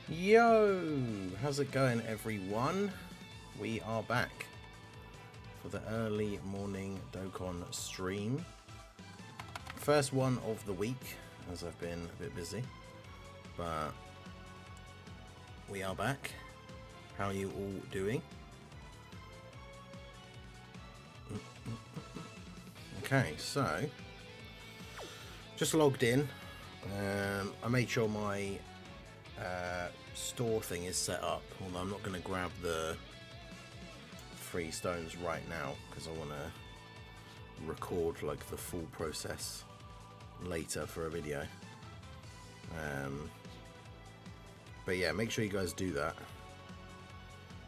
Yo, how's it going, everyone? We are back for the early morning Dokkan stream. First one of the week, as I've been a bit busy, but we are back. How are you all doing? Okay, so just logged in. I made sure my store thing is set up, although I'm not going to grab the 3 stones right now because I want to record like the full process later for a video. But yeah, make sure you guys do that.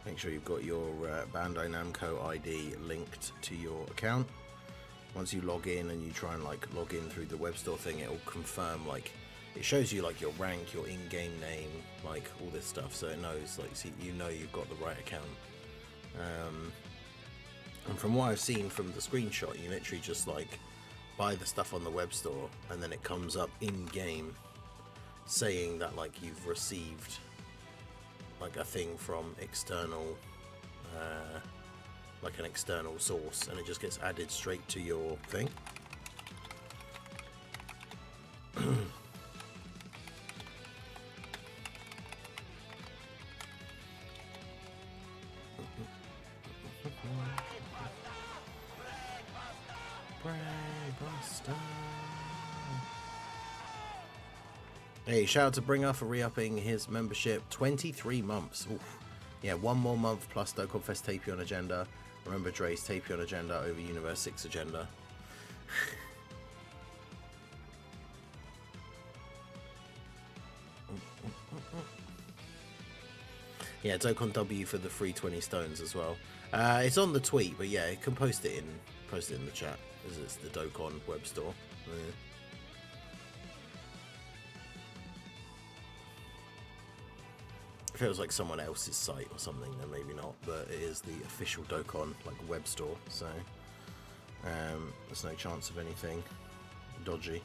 Make sure you've got your Bandai Namco ID linked to your account. Once you log in and you try and like log in through the Webstore thing, it'll confirm, like, it shows you like your rank, your in-game name, like all this stuff, so it knows, like, so you know you've got the right account. And from what I've seen from the screenshot, you literally just like buy the stuff on the Webstore and then it comes up in-game saying that like you've received like a thing from external, like an external source, and it just gets added straight to your thing. Hey, shout out to Bringer for re-upping his membership. 23 months. Oof. Yeah, 1 more month plus Dokkan Fest Tapion agenda. Remember Dre's Tapion agenda over Universe 6 agenda. Yeah, Dokkan W for the free 20 stones as well. It's on the tweet, but yeah, you can post it in the chat, as it's the Dokkan web store. Yeah. If it was like someone else's site or something, then maybe not, but it is the official Dokkan like web store, so there's no chance of anything dodgy.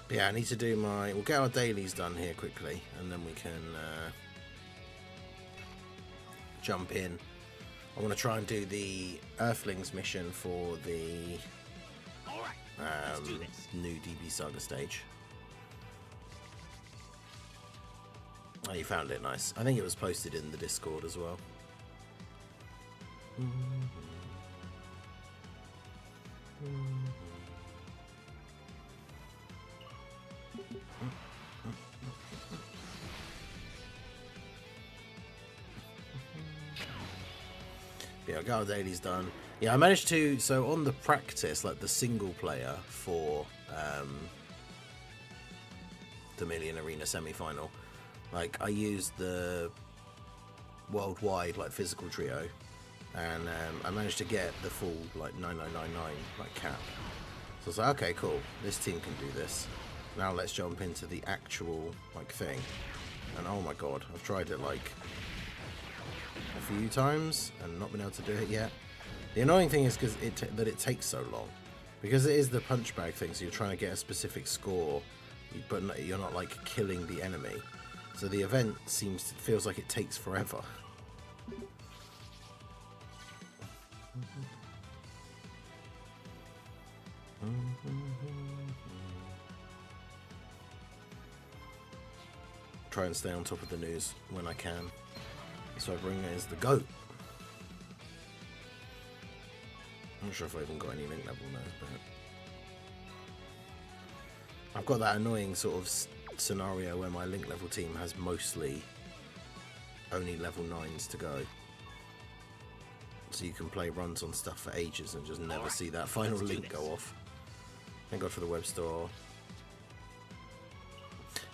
But yeah, I need to do we'll get our dailies done here quickly, and then we can jump in. I want to try and do the Earthlings mission for the new DB Saga stage. Oh, you found it, nice. I think it was posted in the Discord as well. Yeah, I got our dailies done. Yeah, I managed to, so on the practice, like the single player for the Million Arena semi-final, like I used the worldwide like physical trio, and I managed to get the full like 9999 like cap. So I was like, okay, cool, this team can do this. Now let's jump into the actual like thing. And oh my god, I've tried it like a few times and not been able to do it yet. The annoying thing is that it takes so long, because it is the punch bag thing, so you're trying to get a specific score, but you're not like killing the enemy, so the event feels like it takes forever. Try and stay on top of the news when I can. So Bringer is the GOAT. I'm not sure if I even got any link level now, but I've got that annoying sort of scenario where my link level team has mostly only level 9s to go. So you can play runs on stuff for ages and just never see that final link go off. Thank God for the web store.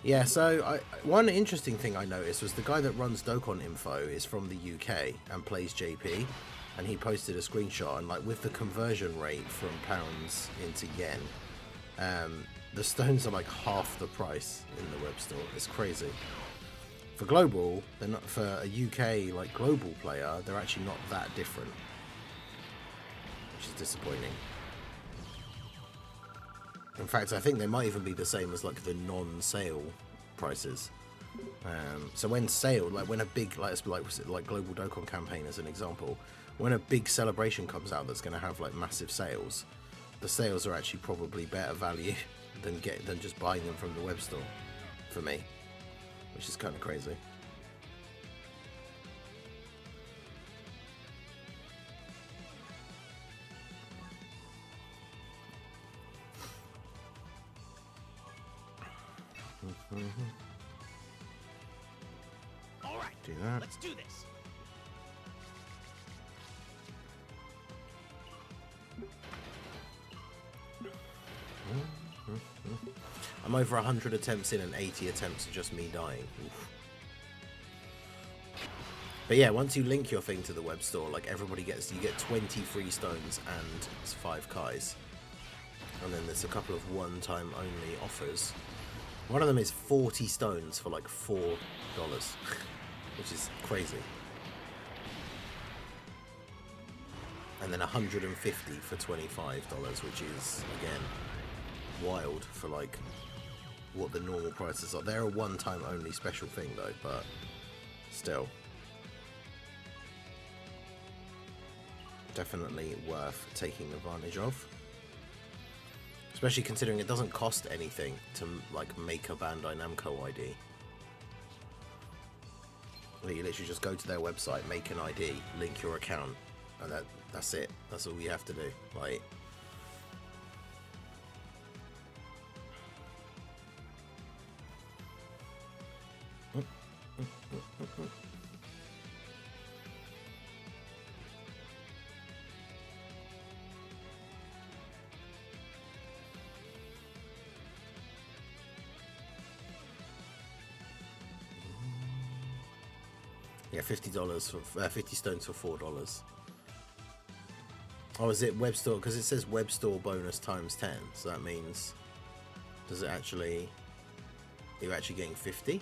Yeah, so one interesting thing I noticed was the guy that runs Dokkan Info is from the UK and plays JP, and he posted a screenshot, and like with the conversion rate from pounds into yen, the stones are like half the price in the web store. It's crazy. For global, they're not, for a UK like global player, they're actually not that different, which is disappointing. In fact, I think they might even be the same as like the non-sale prices. So when sale, like when a big, like Global Dokkan campaign as an example, when a big celebration comes out that's going to have like massive sales, the sales are actually probably better value than just buying them from the web store, for me, which is kind of crazy. All right, do that. Let's do this. I'm over 100 attempts in and 80 attempts of just me dying. Oof. But yeah, once you link your thing to the web store, like everybody gets, you get 20 free stones and 5 kais. And then there's a couple of one-time only offers. One of them is 40 stones for like $4, which is crazy. And then 150 for $25, which is, again, wild for like what the normal prices are. They're a one-time only special thing though, but still. Definitely worth taking advantage of. Especially considering it doesn't cost anything to like make a Bandai Namco ID. You literally just go to their website, make an ID, link your account, and that's it. That's all you have to do. Like, yeah, $50 for 50 stones for $4. Oh, is it Webstore? Because it says Webstore bonus times 10, so that means, does it actually, you're actually getting 50?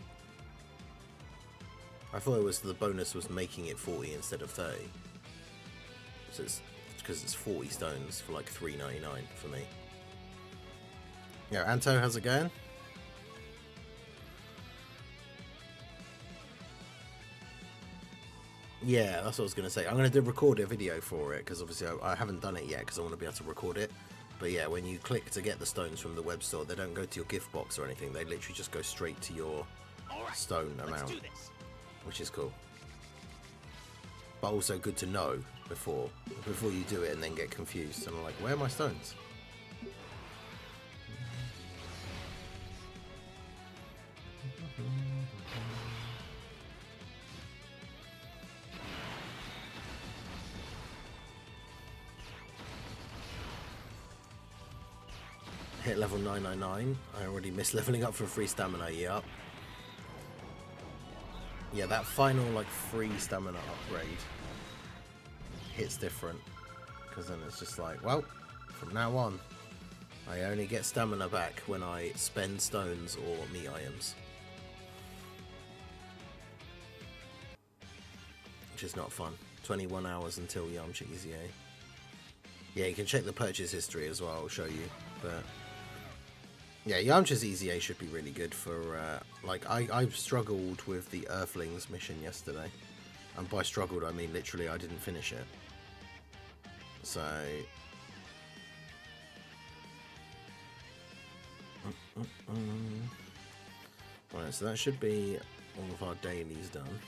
I thought it was the bonus was making it 40 instead of 30. So it's because it's 40 stones for like $3.99 for me. Yeah, Anto, how's it going? Yeah, that's what I was going to say. I'm going to record a video for it, because obviously I haven't done it yet, because I want to be able to record it. But yeah, when you click to get the stones from the web store, they don't go to your gift box or anything. They literally just go straight to your stone amount, which is cool. But also good to know before you do it and then get confused. And I'm like, where are my stones? Hit level 999. I already missed leveling up for free stamina. Yep. Yeah, that final like free stamina upgrade hits different, because then it's just like, well, from now on, I only get stamina back when I spend stones or meat items, which is not fun. 21 hours until Yamcha EZA. Yeah, you can check the purchase history as well. I'll show you, but. Yeah, Yamcha's EZA should be really good for, like, I've struggled with the Earthlings mission yesterday. And by struggled, I mean literally I didn't finish it. So... Right, so that should be all of our dailies done.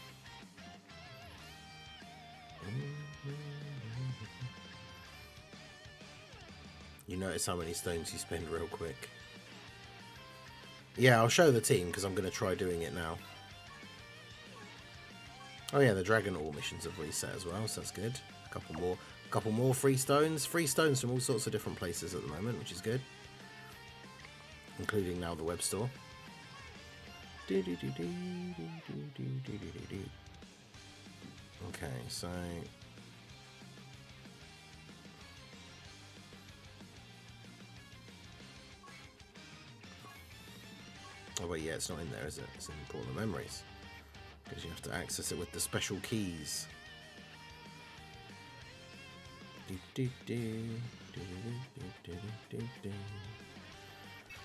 You notice how many stones you spend real quick. Yeah, I'll show the team, because I'm going to try doing it now. Oh yeah, the Dragon Ore missions have reset as well, so that's good. A couple more free stones. Free stones from all sorts of different places at the moment, which is good. Including now the web store. Okay, so... Oh wait, yeah, it's not in there, is it? It's in Important Memories. Because you have to access it with the special keys.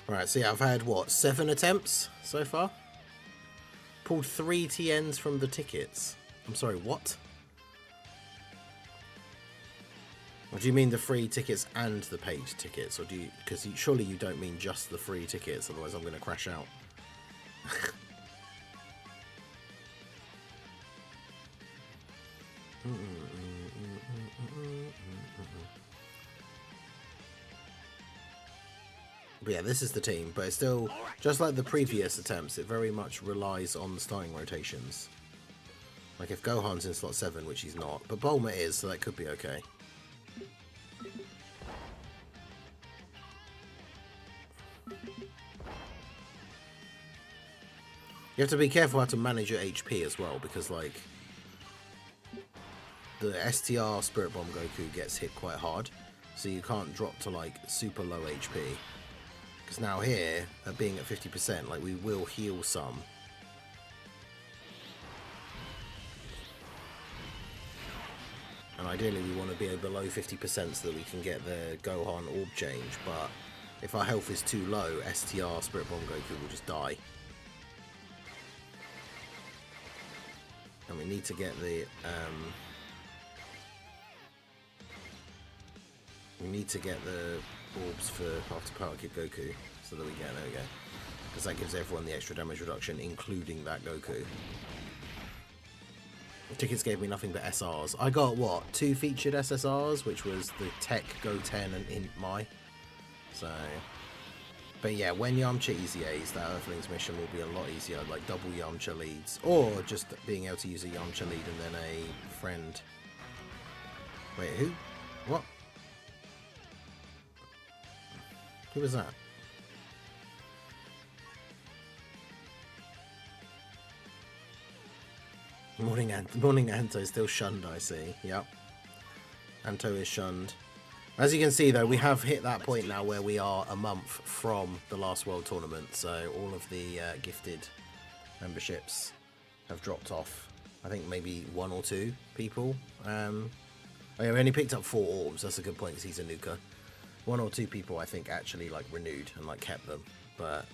Right, so yeah, I've had, what, 7 attempts so far? Pulled 3 TNs from the tickets. I'm sorry, what? Or do you mean the free tickets and the paid tickets? Or do you... Because surely you don't mean just the free tickets, otherwise I'm going to crash out. But yeah, this is the team, but it's still, just like the previous attempts, it very much relies on the starting rotations. Like if Gohan's in slot 7, which he's not, but Bulma is, so that could be okay. You have to be careful how to manage your HP as well, because like the STR Spirit Bomb Goku gets hit quite hard, so you can't drop to like super low HP. Because now here, being at 50%, like we will heal some. And ideally we want to be below 50% so that we can get the Gohan orb change, but if our health is too low, STR Spirit Bomb Goku will just die. And we need to get the orbs for After Power Kid Goku, so that we get, there we go, because that gives everyone the extra damage reduction, including that Goku. The tickets gave me nothing but SRs. I got, what, 2 featured SSRs, which was the Tech, Go 10 and Int Mai. So, but yeah, when Yamcha easy A's, that Earthlings mission will be a lot easier, like double Yamcha leads, or just being able to use a Yamcha lead and then a friend. Wait, who? What? Who was that? Morning Anto is still shunned, I see. Yep. Anto is shunned. As you can see, though, we have hit that point now where we are a month from the last World Tournament, so all of the gifted memberships have dropped off. I think maybe 1 or 2 people. Oh yeah, we only picked up 4 orbs. That's a good point because he's a nuker. 1 or 2 people, I think, actually like renewed and like kept them, but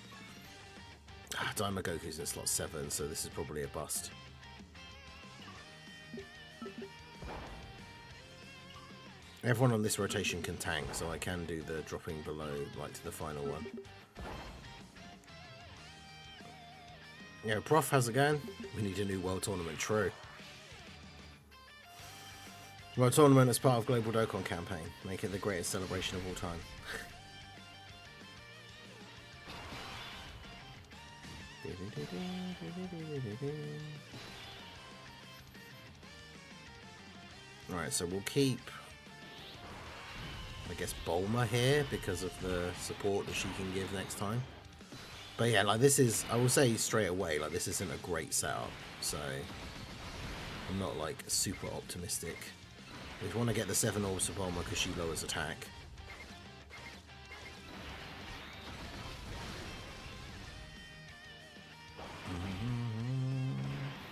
Daima Goku's in slot 7, so this is probably a bust. Everyone on this rotation can tank, so I can do the dropping below, like to the final one. Yeah, Prof, how's it going? We need a new World Tournament, true. World Tournament as part of Global Dokkan campaign. Make it the greatest celebration of all time. Alright, so we'll keep, I guess, Bulma here because of the support that she can give next time. But yeah, like this is, I will say straight away, like this isn't a great setup, so I'm not like super optimistic. We want to get the 7 orbs for Bulma because she lowers attack.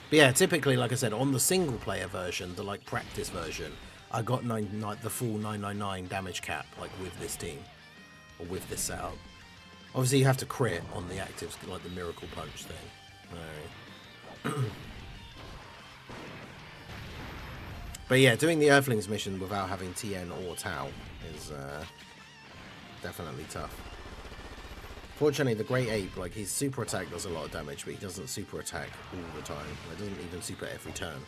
But yeah, typically, like I said, on the single player version, the like practice version, I got the full 999 damage cap, like with this team, or with this setup. Obviously you have to crit on the actives, like the Miracle Punch thing. But yeah, doing the Earthlings mission without having TN or Tau is definitely tough. Fortunately, the Great Ape, like his super attack does a lot of damage, but he doesn't super attack all the time. It doesn't even super every turn.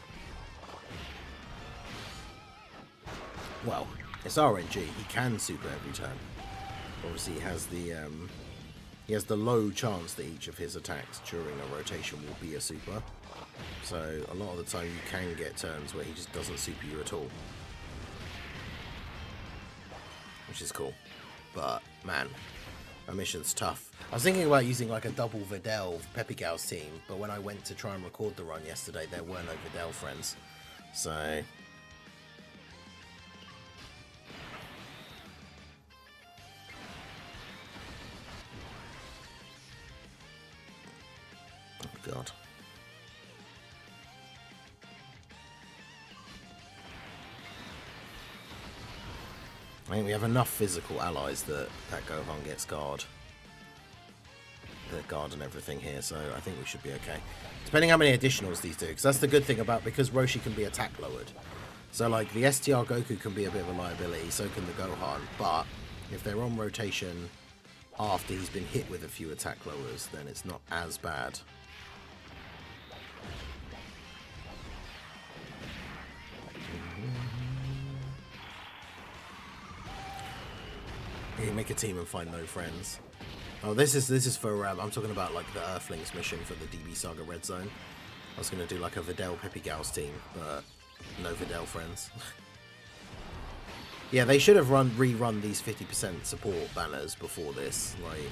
Well, it's RNG. He can super every turn. Obviously, he has the low chance that each of his attacks during a rotation will be a super. So a lot of the time you can get turns where he just doesn't super you at all, which is cool. But man, that mission's tough. I was thinking about using like a double Videl Pepigal's team, but when I went to try and record the run yesterday, there were no Videl friends. So oh god. I think we have enough physical allies that Gohan gets guard. the guard and everything here, so I think we should be okay. Depending how many additionals these do, because that's the good thing about, because Roshi can be attack lowered. So like the STR Goku can be a bit of a liability, so can the Gohan, but if they're on rotation after he's been hit with a few attack lowers, then it's not as bad. You make a team and find no friends. Oh, this is for I'm talking about like the Earthlings mission for the DB Saga Red Zone. I was gonna do like a Videl Peppy Gals team, but no Videl friends. Yeah, they should have rerun these 50% support banners before this, like,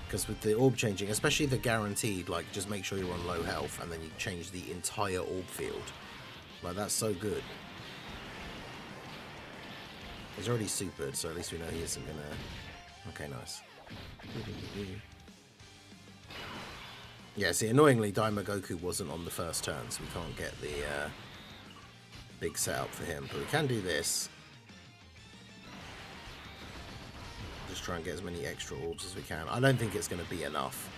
because with the orb changing, especially the guaranteed, like, just make sure you're on low health and then you change the entire orb field. Like, that's so good. He's already supered, so at least we know he isn't gonna... Okay, nice. Yeah, see, annoyingly, Daima Goku wasn't on the first turn, so we can't get the big setup for him. But we can do this. Just try and get as many extra orbs as we can. I don't think it's going to be enough.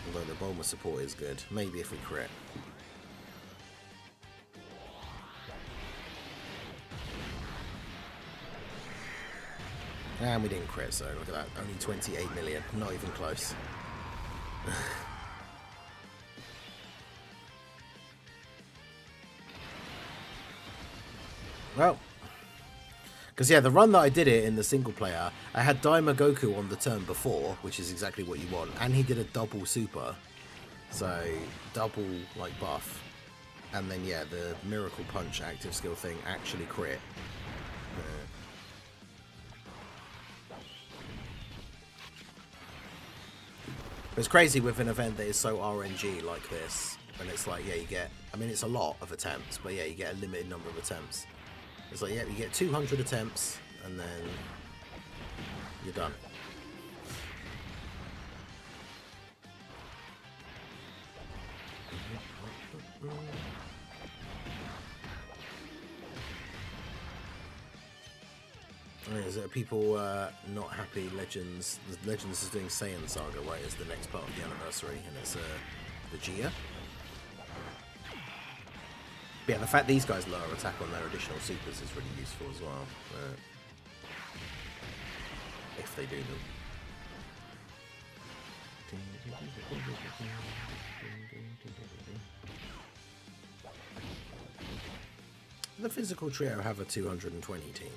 Although the Bulma support is good. Maybe if we crit. And we didn't crit, so look at that. Only 28 million. Not even close. Well, because yeah, the run that I did it in the single player, I had Daima Goku on the turn before, which is exactly what you want, and he did a double super, so double like buff, and then yeah, the Miracle Punch active skill thing actually crit. It's crazy with an event that is so RNG like this, and it's like, yeah, you get, I mean, it's a lot of attempts, but yeah, you get a limited number of attempts. It's like, yeah, you get 200 attempts, and then you're done. Is there people not happy? Legends is doing Saiyan Saga, right? It's the next part of the anniversary, and it's Vegeta. But yeah, the fact these guys lower attack on their additional supers is really useful as well. If they do them. The physical trio have a 220 team.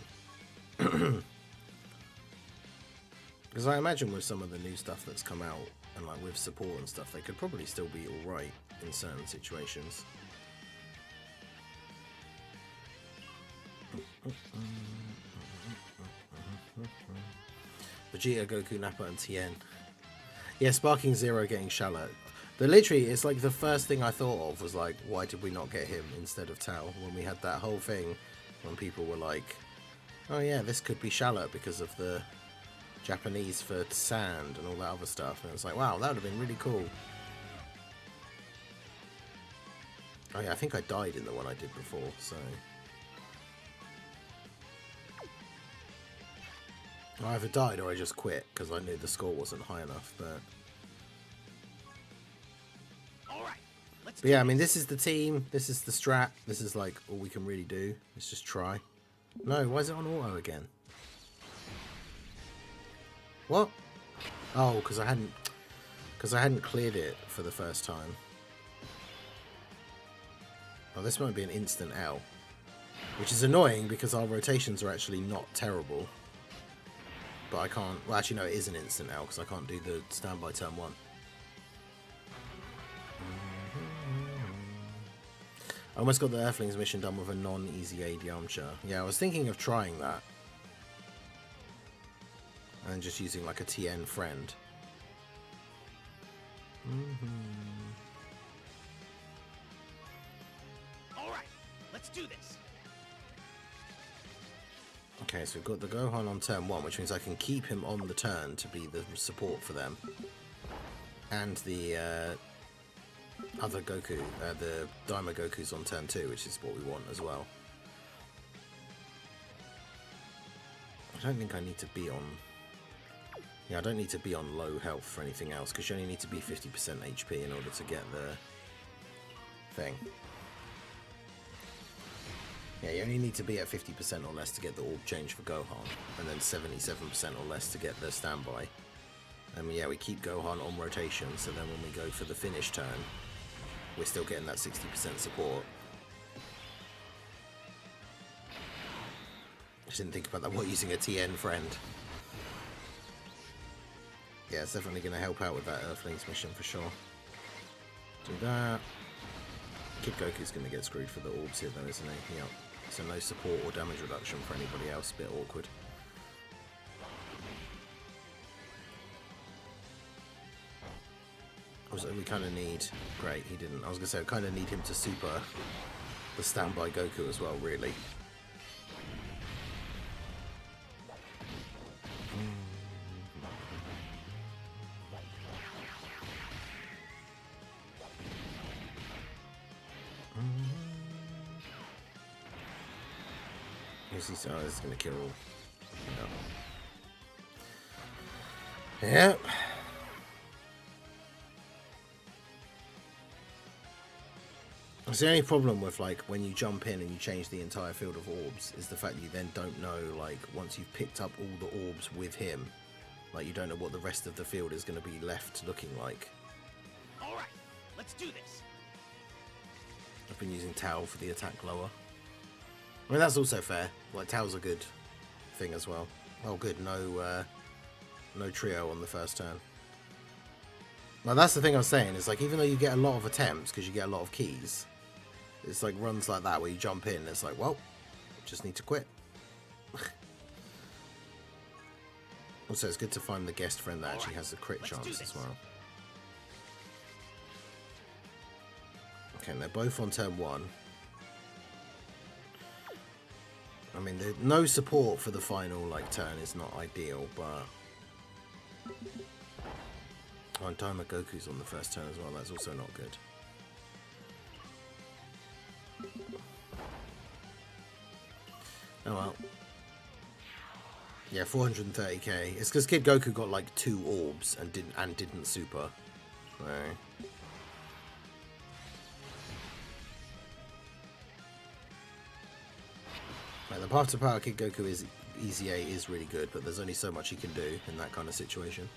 Because I imagine with some of the new stuff that's come out, and like with support and stuff, they could probably still be alright in certain situations. Vegeta, Goku, Nappa, and Tien. Yeah, Sparking Zero getting Charlotte. But literally, it's like the first thing I thought of was like, why did we not get him instead of Tao? When we had that whole thing when people were like, oh yeah, this could be Charlotte because of the Japanese for sand and all that other stuff. And it's like, wow, that would have been really cool. Oh yeah, I think I died in the one I did before, so... I either died or I just quit because I knew the score wasn't high enough, but... But yeah, I mean, this is the team, this is the strat, this is like all we can really do. Let's just try. No, why is it on auto again? What? Oh, because I hadn't cleared it for the first time. Oh, this might be an instant L, which is annoying because our rotations are actually not terrible. But I can't. Well, actually, no, it is an instant L because I can't do the standby turn 1. I almost got the Earthlings mission done with a non-easy AD Yamcha. Yeah, I was thinking of trying that. And just using like a TN friend. Alright, let's do this. Okay, so we've got the Gohan on turn 1, which means I can keep him on the turn to be the support for them. And the other Goku, the Daima Goku's on turn 2, which is what we want as well. I don't think I need to be on Yeah, I don't need to be on low health for anything else, because you only need to be 50% HP in order to get the thing. Yeah, you only need to be at 50% or less to get the orb change for Gohan, and then 77% or less to get the standby. And yeah, we keep Gohan on rotation, so then when we go for the finish turn, we're still getting that 60% support. I didn't think about that while using a TN friend. Yeah, it's definitely going to help out with that Earthlings mission for sure. Do that. Kid Goku's going to get screwed for the orbs here though, isn't he? Yep. So no support or damage reduction for anybody else. Bit awkward. Also, we kind of need... Great, he didn't. I was going to say, I kind of need him to super the standby Goku as well, really. Oh, this is going to kill. No. Yep. It's the only problem with, like, when you jump in and you change the entire field of orbs is the fact you then don't know, like, once you've picked up all the orbs with him, like, you don't know what the rest of the field is going to be left looking like. Alright, let's do this. I've been using Tao for the attack lower. I mean, that's also fair. Like, Tao's a good thing as well. Oh, good. No trio on the first turn. Well, that's the thing I was saying. It's like, even though you get a lot of attempts, because you get a lot of keys, it's like runs like that where you jump in and it's like, well, just need to quit. Also, it's good to find the guest friend that actually has a crit chance as well. Okay, and they're both on turn 1. I mean, no support for the final, like, turn is not ideal, but... Oh, and Daima Goku's on the first turn as well, that's also not good. Oh well. Yeah, 430k. It's because Kid Goku got, like, 2 orbs and didn't super. Right. The path to power Kid Goku is Easy A is really good, but there's only so much he can do in that kind of situation.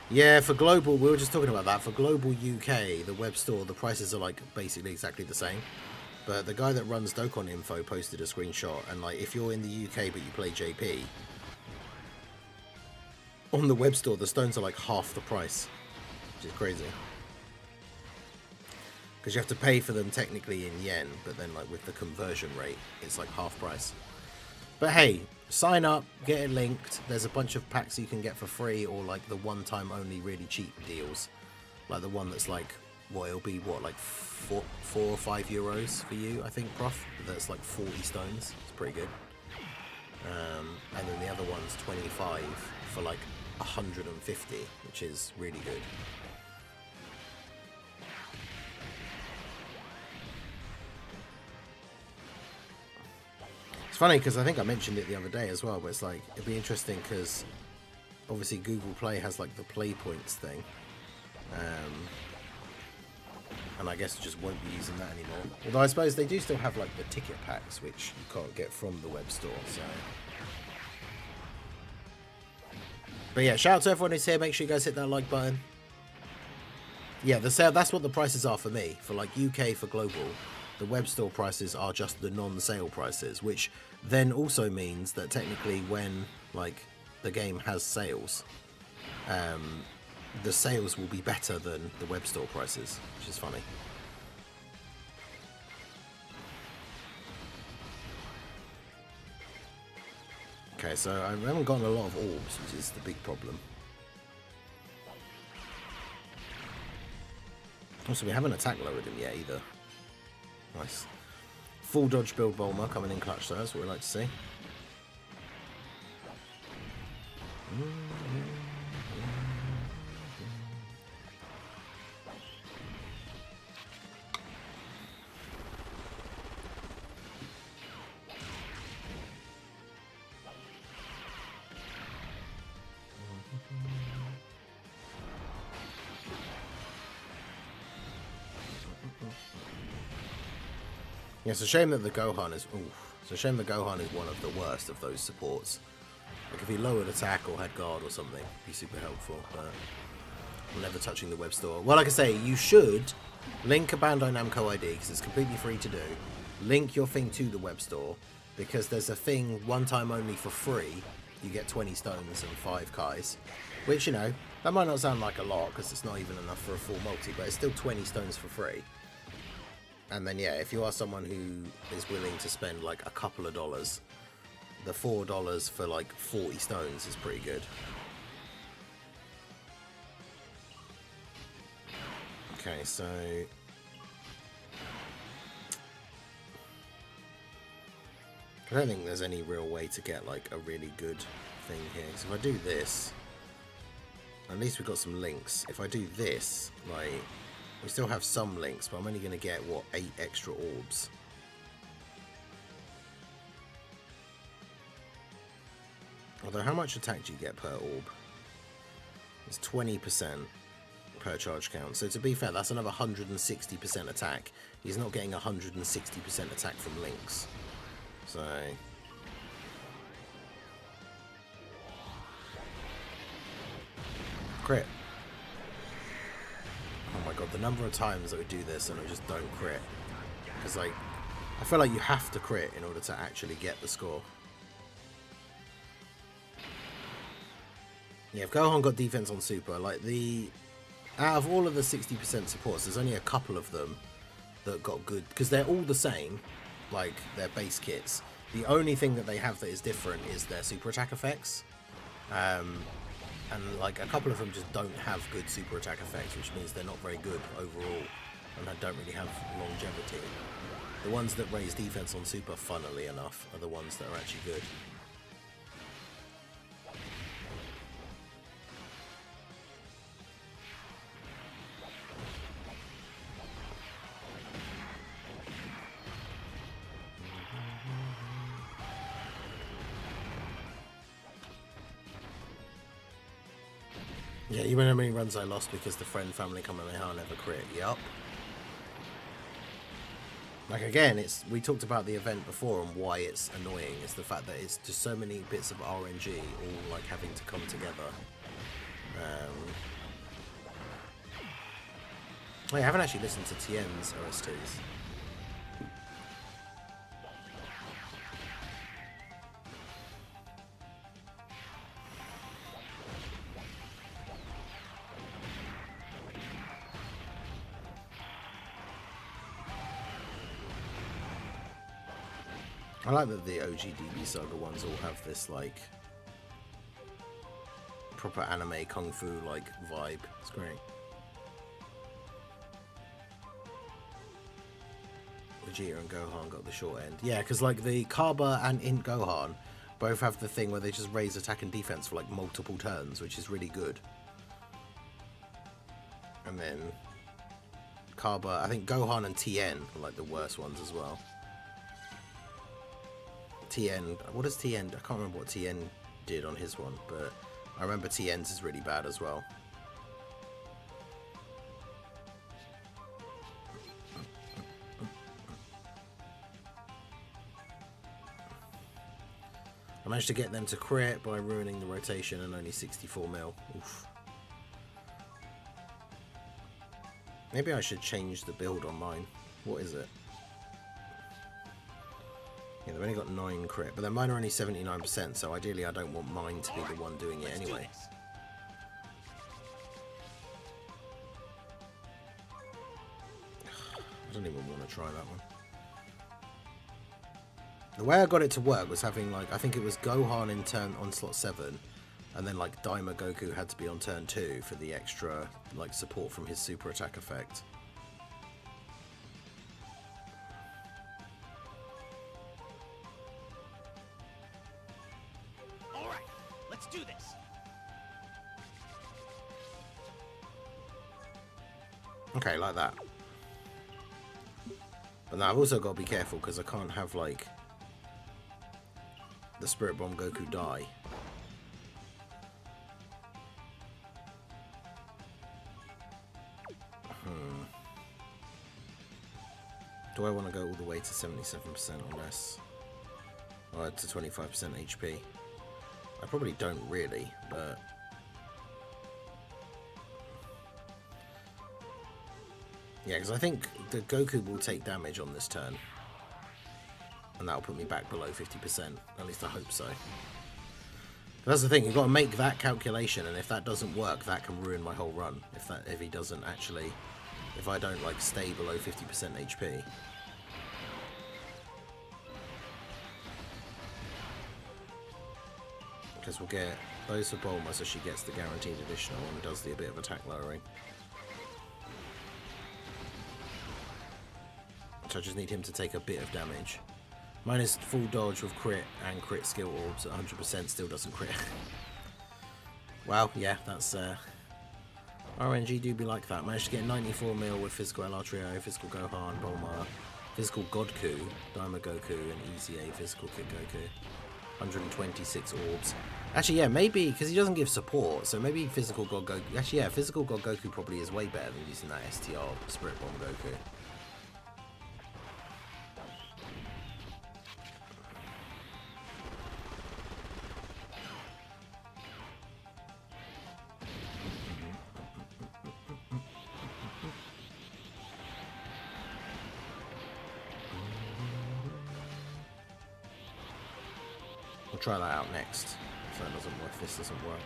Yeah, for global, we were just talking about that. For global UK, the web store, the prices are like basically exactly the same. But the guy that runs Dokkan Info posted a screenshot, and like if you're in the UK but you play JP, on the web store the stones are like half the price, which is crazy. Because you have to pay for them technically in yen, but then like with the conversion rate, it's like half price. But hey, sign up, get it linked. There's a bunch of packs you can get for free, or like the one-time only really cheap deals. Like the one that's like, what, it'll be what, like 4 or 5 euros for you, I think, Prof. That's like 40 stones. It's pretty good. And then the other one's 25 for like 150, which is really good. It's funny because I think I mentioned it the other day as well, but it's like, it'd be interesting because obviously Google Play has like the Play Points thing. And I guess just won't be using that anymore. Although I suppose they do still have like the ticket packs, which you can't get from the web store, so. But yeah, shout out to everyone who's here. Make sure you guys hit that like button. Yeah, the sale, that's what the prices are for me. For like UK, for global, the web store prices are just the non-sale prices, which then also means that technically when like the game has sales, the sales will be better than the web store prices, which is funny. Okay, so I haven't gotten a lot of orbs, which is the big problem. Also, we haven't attack lowered him yet either. Nice. Full dodge build Bulma coming in clutch, so that's what we like to see. Yeah, it's a shame that the Gohan is... Ooh, it's a shame the Gohan is one of the worst of those supports. Like, if he lowered attack or had guard or something, it'd be super helpful, but... I'm never touching the web store. Well, like I say, you should link a Bandai Namco ID, because it's completely free to do. Link your thing to the web store, because there's a thing one time only for free. You get 20 stones and 5 Kais. Which, you know, that might not sound like a lot, because it's not even enough for a full multi, but it's still 20 stones for free. And then, yeah, if you are someone who is willing to spend, like, a couple of dollars, the $4 for, like, 40 stones is pretty good. Okay, so... I don't think there's any real way to get, like, a really good thing here. So if I do this, at least we've got some links. If I do this, like, we still have some links, but I'm only going to get, what, 8 extra orbs. Although, how much attack do you get per orb? It's 20% per charge count. So to be fair, that's another 160% attack. He's not getting 160% attack from links. So... Crit. Oh my god, the number of times that we do this and we just don't crit. Because, like, I feel like you have to crit in order to actually get the score. Yeah, if Gohan got defense on Super, like, out of all of the 60% supports, there's only a couple of them that got good, because they're all the same, like, their base kits. The only thing that they have that is different is their super attack effects. And, like, a couple of them just don't have good super attack effects, which means they're not very good overall, and they don't really have longevity. The ones that raise defense on Super, funnily enough, are the ones that are actually good. Yeah, you know how many runs I lost because the friend family Kamehameha never crit. Yup. Like, again, we talked about the event before and why it's annoying. It's the fact that it's just so many bits of RNG all, like, having to come together. I haven't actually listened to Tien's OSTs. I like that the OG DB Saga ones all have this, like, proper anime kung fu, like, vibe. It's great. Vegeta and Gohan got the short end. Yeah, because, like, the Kaba and Int Gohan both have the thing where they just raise attack and defense for, like, multiple turns, which is really good. And then Kaba, I think Gohan and Tien are, like, the worst ones as well. Tien, what does Tien, I can't remember what Tien did on his one, but I remember Tien's is really bad as well. I managed to get them to crit by ruining the rotation and only 64 mil. Oof. Maybe I should change the build on mine. What is it? Yeah, they've only got 9 crit, but then mine are only 79%, so ideally I don't want mine to be the one doing it anyway. I don't even want to try that one. The way I got it to work was having, like, I think it was Gohan in turn on slot 7, and then, like, Daima Goku had to be on turn 2 for the extra, like, support from his super attack effect. Do this. Okay, like that. But now I've also got to be careful because I can't have, like, the Spirit Bomb Goku die. Do I want to go all the way to 77% or less? Or to 25% HP? I probably don't really, but... Yeah, because I think the Goku will take damage on this turn. And that'll put me back below 50%. At least I hope so. But that's the thing, you've got to make that calculation, and if that doesn't work, that can ruin my whole run. If he doesn't actually... If I don't, like, stay below 50% HP. Because we'll get those for Bulma, so she gets the guaranteed additional and does the bit of attack lowering. So I just need him to take a bit of damage. Minus full dodge with crit and crit skill orbs at 100% still doesn't crit. Well, yeah, that's... RNG do be like that. Managed to get 94 mil with physical LR Trio, physical Gohan, Bulma, physical Godku, Daima Goku, and Easy A physical Kid Goku. 126 orbs. Actually, yeah, maybe, because he doesn't give support, so maybe physical God Goku... Actually, yeah, physical God Goku probably is way better than using that STR Spirit Bomb Goku. We'll try that out next. If that doesn't work, if this doesn't work.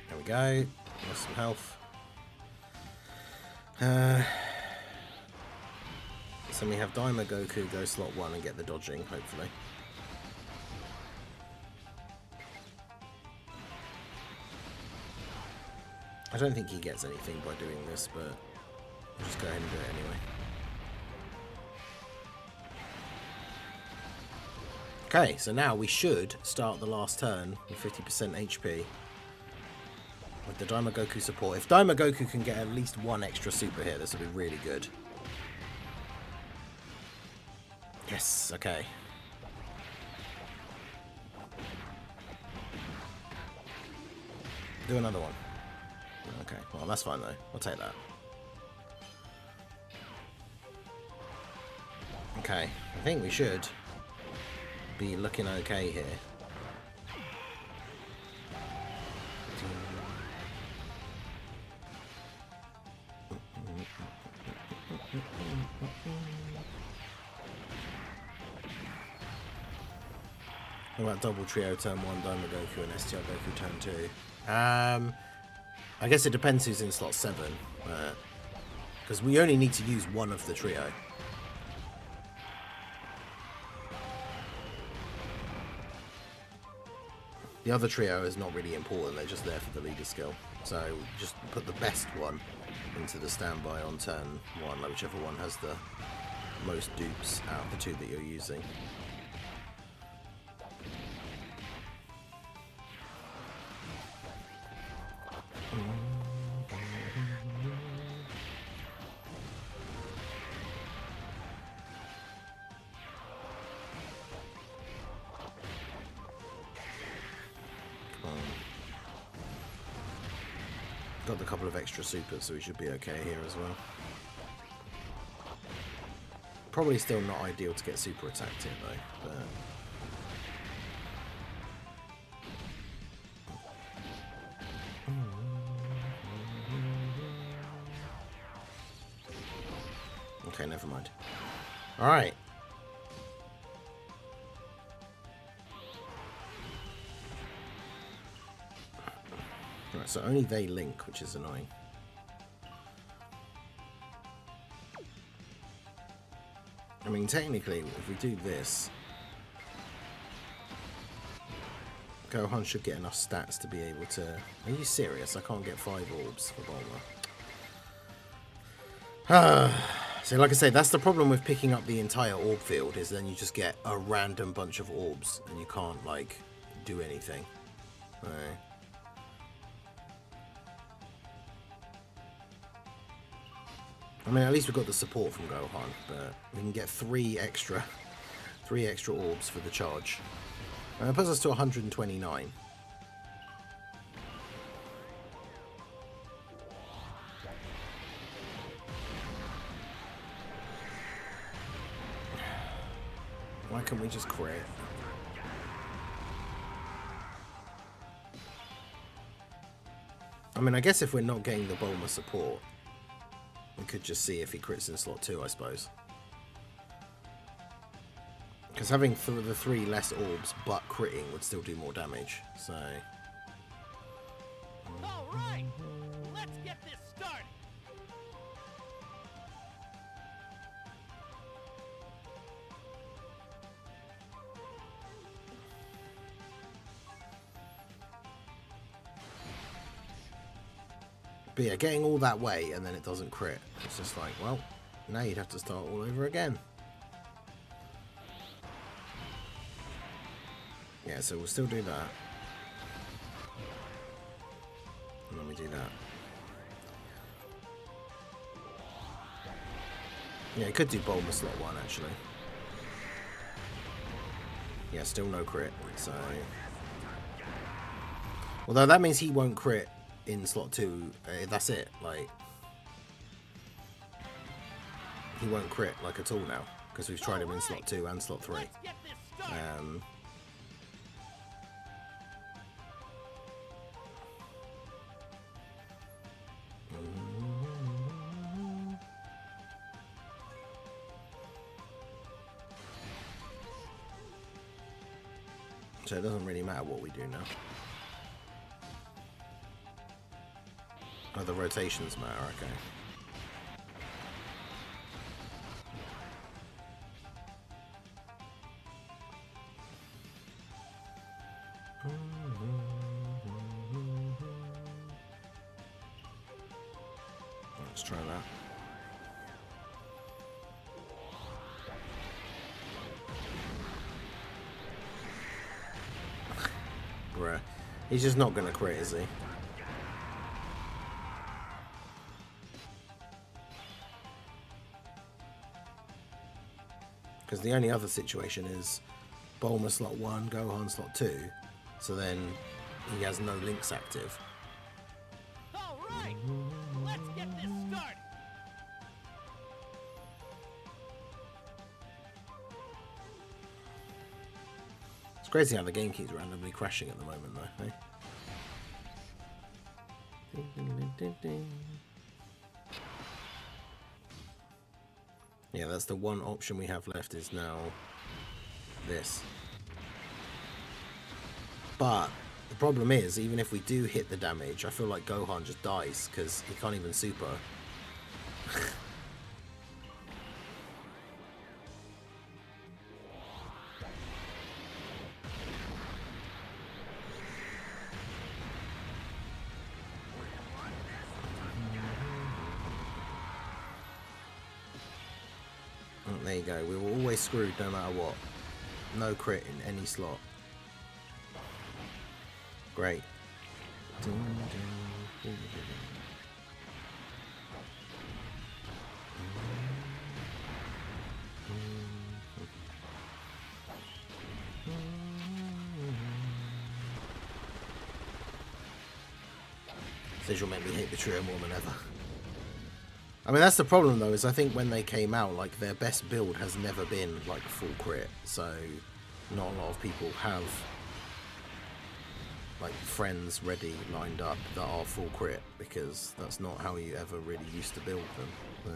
There we go. Lost some health. So we have Daima Goku go slot 1 and get the dodging, hopefully. I don't think he gets anything by doing this, but we'll just go ahead and do it anyway. Okay, so now we should start the last turn with 50% HP with the Daima Goku support. If Daima Goku can get at least one extra super here, this will be really good. Yes, okay. Do another one. Okay, well that's fine though. I'll take that. Okay, I think we should be looking okay here. What about double trio turn 1, Daima Goku and STR Goku turn 2? I guess it depends who's in slot 7, because we only need to use one of the trio. The other trio is not really important, they're just there for the leader skill. So just put the best one into the standby on turn 1, like whichever one has the most dupes out of the two that you're using. Got a couple of extra supers, so we should be okay here as well. Probably still not ideal to get super attacked in though, but... Okay, never mind. Alright. Right, so only they link, which is annoying. I mean, technically, if we do this, Gohan should get enough stats to be able to... Are you serious? I can't get 5 orbs for Bulma. So like I say, that's the problem with picking up the entire orb field, is then you just get a random bunch of orbs and you can't, like, do anything. Right. I mean, at least we've got the support from Gohan, but we can get 3 extra orbs for the charge. And it puts us to 129. Why can't we just crit? I mean, I guess if we're not getting the Bulma support, we could just see if he crits in slot 2, I suppose. Because having the 3 less orbs but critting would still do more damage, so... Alright, let's get this started. But yeah, getting all that way and then it doesn't crit. It's just like, well, now you'd have to start all over again. Yeah, so we'll still do that. And then we do that. Yeah, it could do Bulma slot 1 actually. Yeah, still no crit, so... Although that means he won't crit in slot 2, that's it, like... He won't crit, like, at all now, because we've tried him in slot 2 and slot 3. So it doesn't really matter what we do now. Oh, the rotations matter, okay. Let's try that. Bruh. He's just not gonna crit, is he? Because the only other situation is Bulma slot 1, Gohan slot 2. So then he has no links active. Alright, let's get this started. It's crazy how the game keeps randomly crashing at the moment though, eh? Ding, ding, ding, ding, ding. Yeah, that's the one option we have left is now this. But the problem is, even if we do hit the damage, I feel like Gohan just dies because he can't even super. There you go, we were always screwed no matter what. No crit in any slot. Great. This will make me hate the trio more than ever. I mean, that's the problem though, is I think when they came out, like, their best build has never been, like, full crit, so not a lot of people have, like, friends ready, lined up, that are full crit, because that's not how you ever really used to build them, so.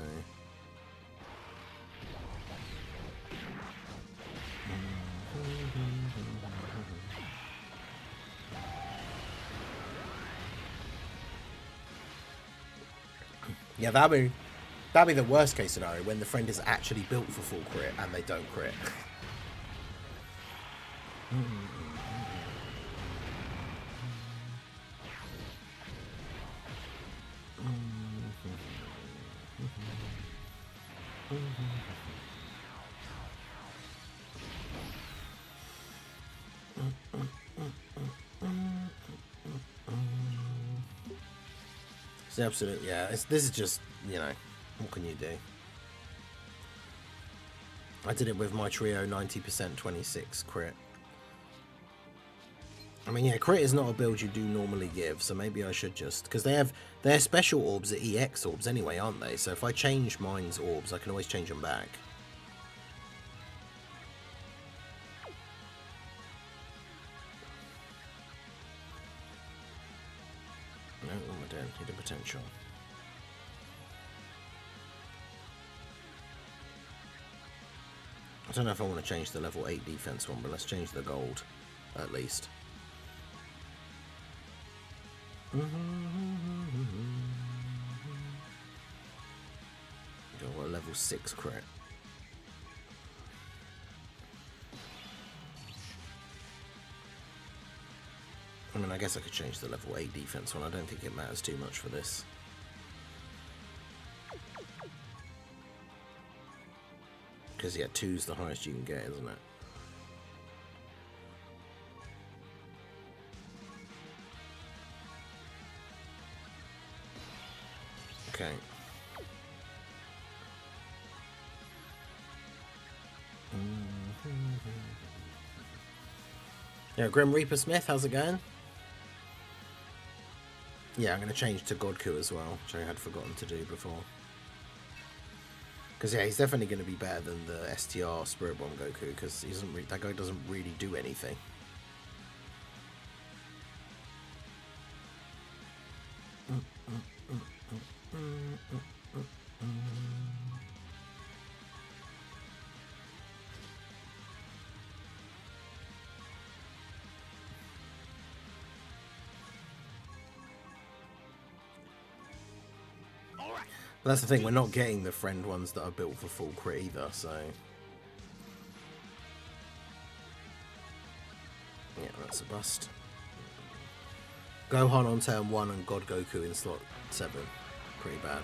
Yeah, that'd be the worst case scenario, when the friend is actually built for full crit and they don't crit. It's absolute, yeah. This is just, you know, what can you do? I did it with my trio 90% 26 crit. I mean, yeah, crit is not a build you do normally give, so maybe I should just, because their special orbs are EX orbs anyway, aren't they? So if I change mine's orbs, I can always change them back. Hidden potential. I don't know if I want to change the level 8 defense one, but let's change the gold at least. Got a level 6 crit. I mean, I guess I could change the level 8 defense one. I don't think it matters too much for this. Because, yeah, 2's the highest you can get, isn't it? Okay. Yeah, Grim Reaper Smith, how's it going? Yeah, I'm going to change to Godku as well, which I had forgotten to do before. Because, yeah, he's definitely going to be better than the STR Spirit Bomb Goku, because that guy doesn't really do anything. But that's the thing, we're not getting the friend ones that are built for full crit either, so... Yeah, that's a bust. Gohan on turn 1 and God Goku in slot 7. Pretty bad.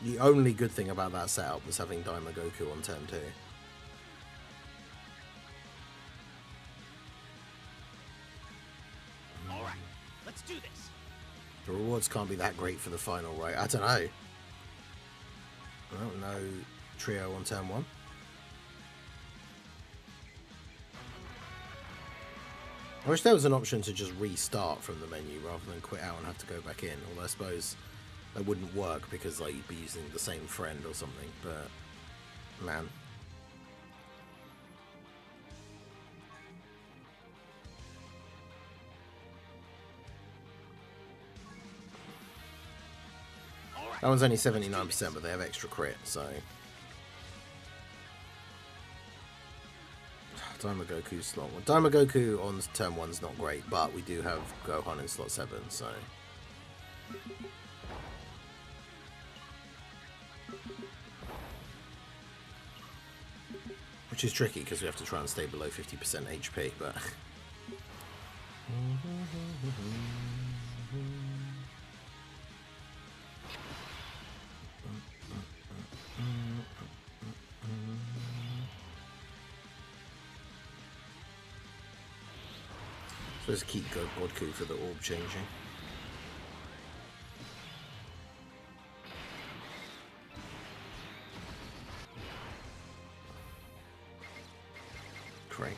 The only good thing about that setup was having Daima Goku on turn 2. Alright, let's do this. The rewards can't be that great for the final, right? I don't know. Well, no trio on turn 1. I wish there was an option to just restart from the menu rather than quit out and have to go back in. Although I suppose that wouldn't work because like you'd be using the same friend or something. But man. That one's only 79%, but they have extra crit, so... Daima Goku slot 1. Daima Goku on turn 1's not great, but we do have Gohan in slot 7, so... Which is tricky, because we have to try and stay below 50% HP, but... Supposed to keep Godku for the orb changing. Great.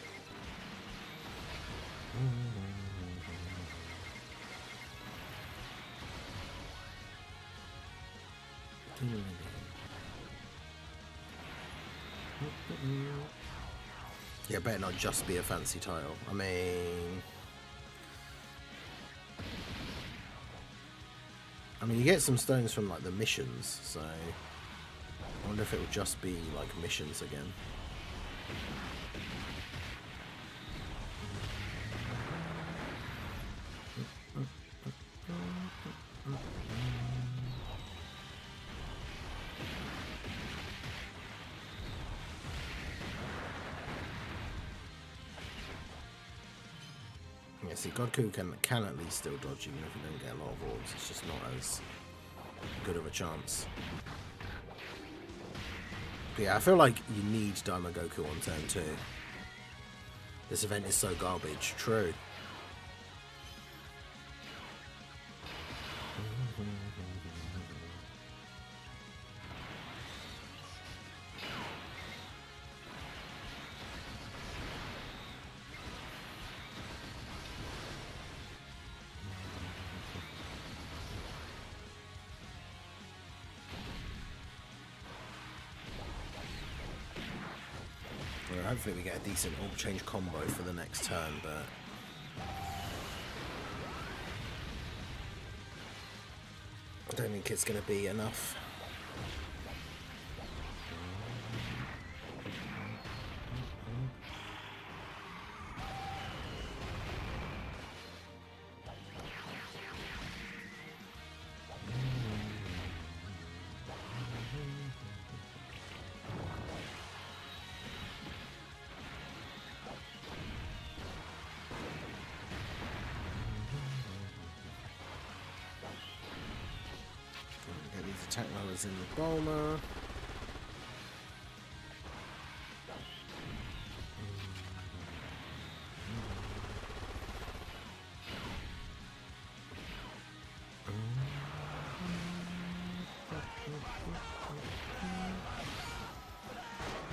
Yeah, better not just be a fancy title. I mean, you get some stones from like the missions, so I wonder if it will just be like missions again. Yeah, see, Godku can at least still dodge even if you don't get a lot of orbs. It's just not as good of a chance. But yeah, I feel like you need Daima Goku on turn 2. This event is so garbage. True. Hopefully we get a decent orb change combo for the next turn, but think it's going to be enough. Attack rollers in the bowler.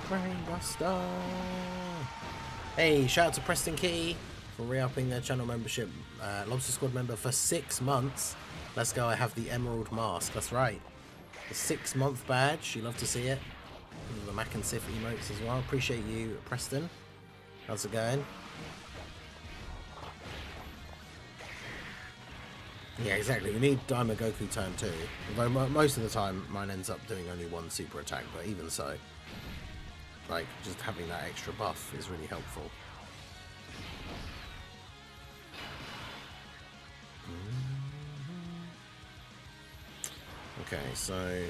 Brainbuster. Hey, shout out to Preston Key for re-upping their channel membership. Lobster Squad member for 6 months. Let's go, I have the Emerald Mask, that's right. The 6-month badge, you love to see it. The Mac and Sif emotes as well. Appreciate you, Preston. How's it going? Yeah, exactly. We need Daima Goku turn 2. Although most of the time mine ends up doing only 1 super attack, but even so, like, just having that extra buff is really helpful. Okay, so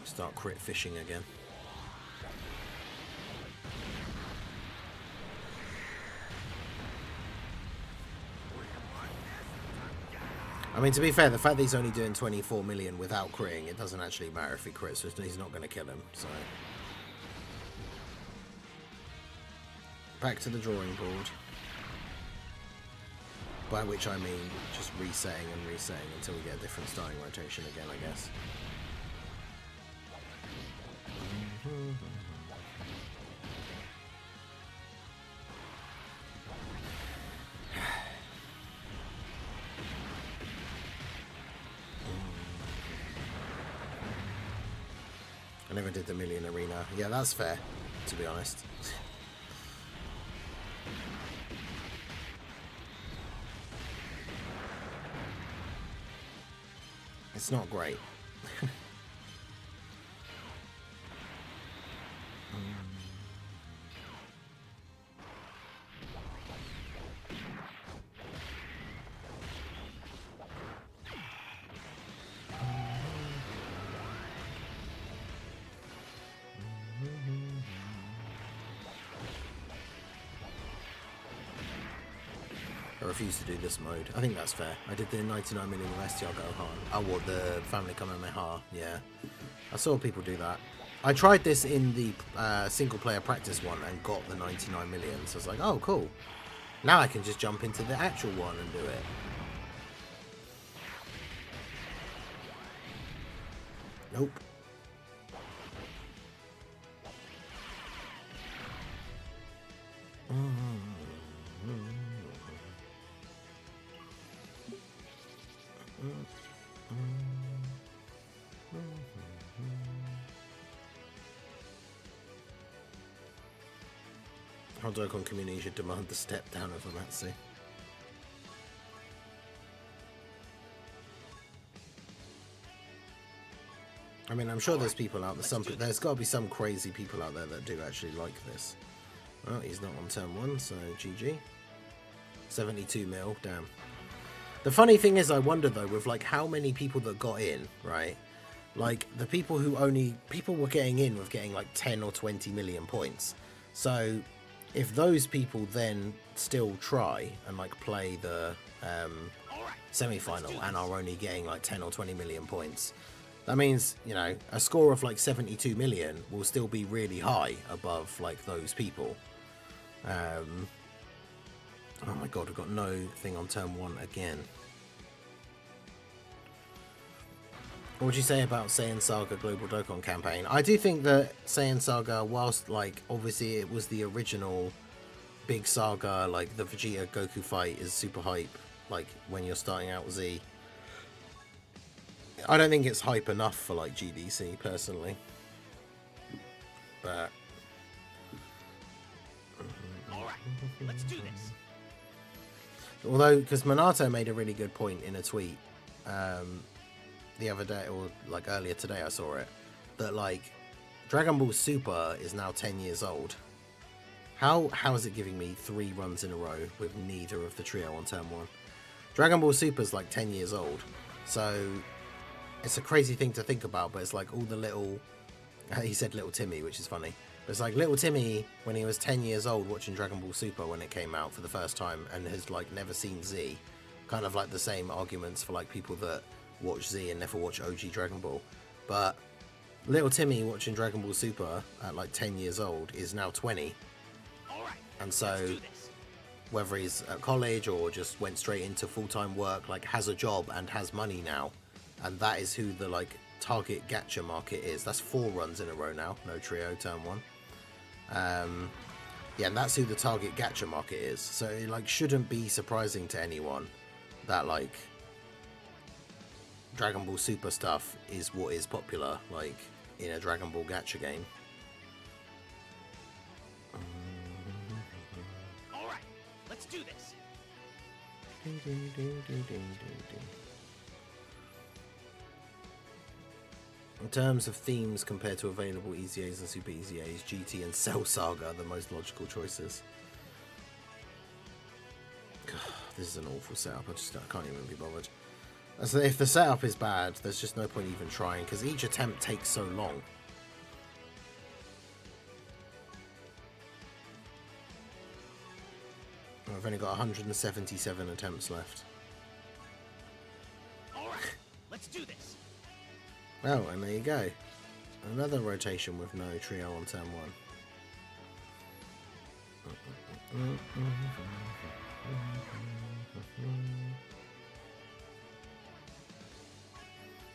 start crit fishing again. I mean, to be fair, the fact that he's only doing 24 million without critting, it doesn't actually matter if he crits, so he's not going to kill him, so. Back to the drawing board. By which I mean just resetting and resetting until we get a different starting rotation again, I guess. I never did the Million Arena. Yeah, that's fair, to be honest. It's not great. I refuse to do this mode. I think that's fair. I did the 99 million Celestial Gohan. Oh, what, the Family Kamehameha? Yeah. I saw people do that. I tried this in the single player practice one and got the 99 million. So I was like, oh, cool. Now I can just jump into the actual one and do it. Nope. How Dokkan community should demand the step down of Amatsu. I mean, I'm sure there's people out there. There's got to be some crazy people out there that do actually like this. Well, he's not on turn 1, so GG. 72 mil, damn. The funny thing is, I wonder though, with like how many people that got in, right? Like the people were getting in with getting like 10 or 20 million points. So if those people then still try and like play the semi-final and are only getting like 10 or 20 million points, that means, you know, a score of like 72 million will still be really high above like those people. Oh my god, we've got no thing on turn 1 again. What would you say about Saiyan Saga Global Dokkan campaign? I do think that Saiyan Saga, whilst like obviously it was the original big saga, like the Vegeta Goku fight is super hype, like when you're starting out with Z. I don't think it's hype enough for like GDC personally. But All right, let's do this. although, because Minato made a really good point in a tweet the other day, or like earlier today, I saw it, that like Dragon Ball Super is now 10 years old. How is it giving me 3 runs in a row with neither of the trio on turn 1? Dragon Ball Super is like 10 years old, so it's a crazy thing to think about. But it's like all the little, he said little Timmy, which is funny. But it's like little Timmy when he was 10 years old watching Dragon Ball Super when it came out for the first time and has like never seen Z. Kind of like the same arguments for like people that watch Z and never watch OG Dragon Ball. But little Timmy watching Dragon Ball Super at like 10 years old is now 20. All right, And so whether he's at college or just went straight into full-time work, like has a job and has money now, and that is who the like target gacha market is. That's 4 runs in a row now, no trio, turn 1. Yeah, and that's who the target gacha market is. So it like shouldn't be surprising to anyone that like Dragon Ball Super stuff is what is popular like in a Dragon Ball gacha game. All right, let's do this. In terms of themes compared to available EZAs and Super EZAs, GT and Cell Saga are the most logical choices. God, this is an awful setup. I can't even be bothered. So if the setup is bad, there's just no point even trying because each attempt takes so long. I've only got 177 attempts left. All right, let's do this. Oh, and there you go. Another rotation with no trio on turn 1.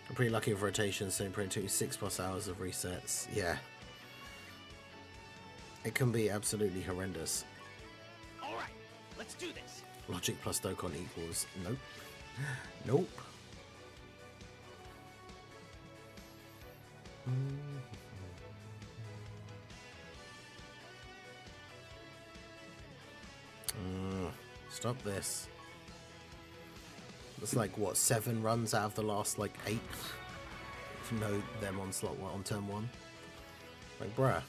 I'm pretty lucky with rotations, so pretty 6+ hours of resets. Yeah. It can be absolutely horrendous. All right, let's do this. Logic plus Dokkan equals nope. Nope. Stop this. It's like what, 7 runs out of the last like 8? No, them on slot 1 on turn 1. Like, bruh.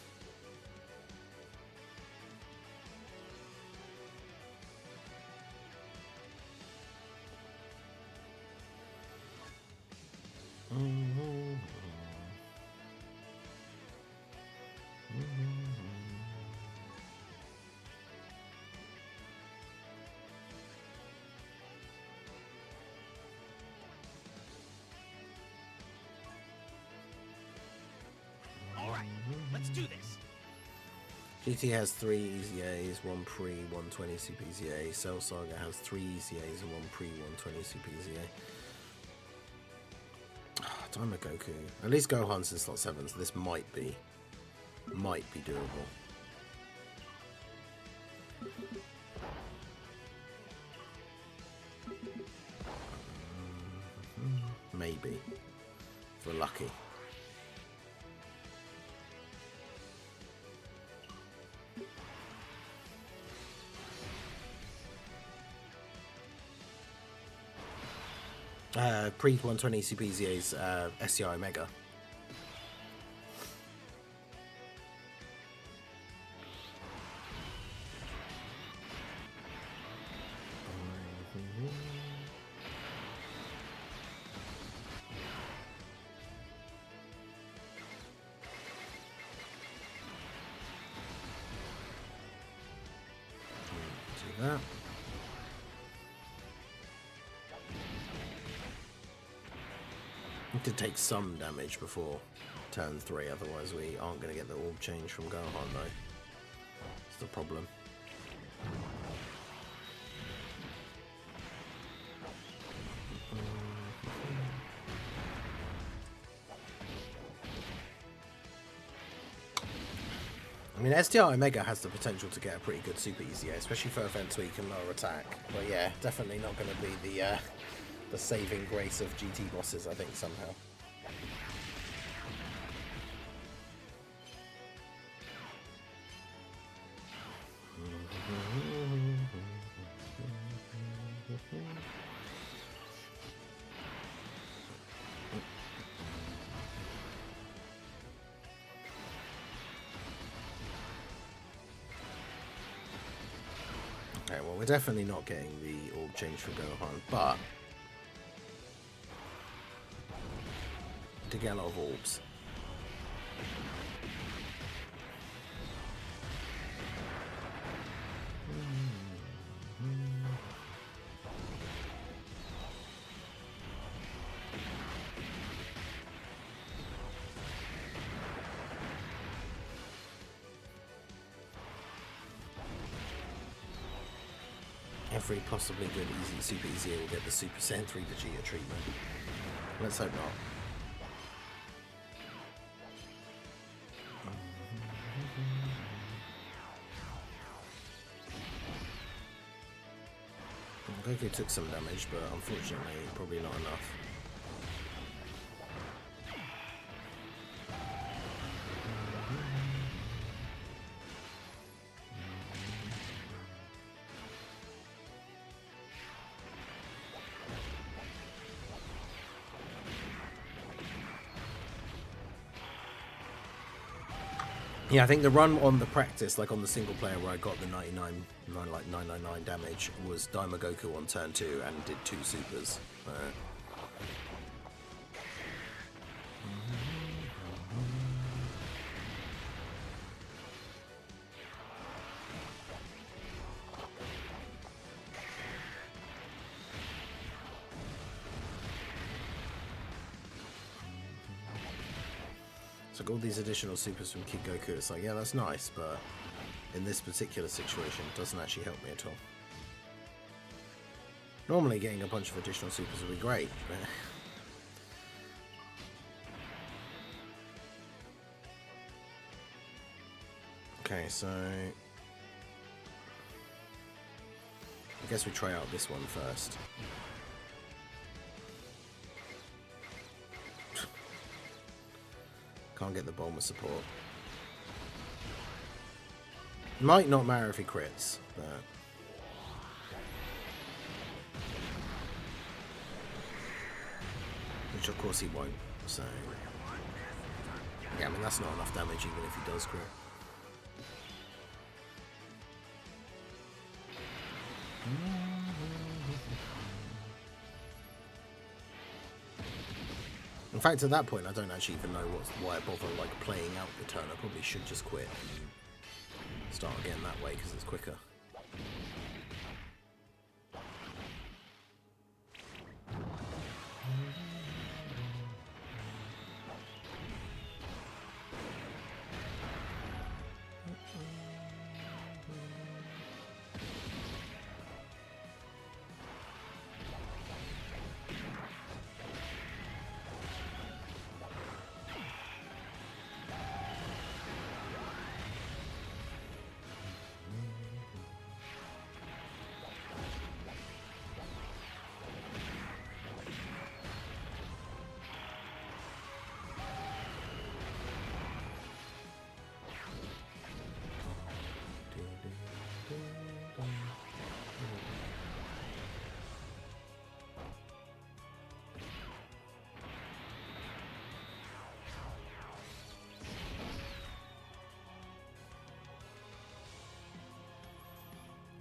All right, let's do this. GT has 3 EZAs, 1 pre, 120 Super EZA. Cell Saga has 3 EZAs and 1 pre, 120 Super EZA. Time of Goku. At least Gohan's in slot 7, so this might be doable. Maybe. If we're lucky. Pre 120 Super EZA's SCI Omega. Do that. To take some damage before turn 3, otherwise we aren't going to get the orb change from Gohan though. That's the problem. I mean, SDR Omega has the potential to get a pretty good Super EZA, especially for events where you can lower attack. But yeah, definitely not going to be the saving grace of GT bosses, I think, somehow. we're definitely not getting the orb change for Gohan, but to get a lot of orbs. Every possibly good Super Easy will get the Super Saiyan 3 Vegeta treatment. Let's hope not. Goku took some damage, but unfortunately probably not enough. Yeah, I think the run on the practice, like on the single player where I got the 999 damage, was Daima Goku on turn 2 and did 2 supers. So all these additional supers from Kid Goku, it's like, yeah, that's nice, but in this particular situation, it doesn't actually help me at all. Normally getting a bunch of additional supers would be great, but okay, so I guess we try out this one first. Can't get the Bulma support. Might not matter if he crits, but which of course he won't, so yeah, I mean that's not enough damage even if he does crit. In fact, at that point, I don't actually even know why I bother like playing out the turn. I probably should just quit and start again that way because it's quicker.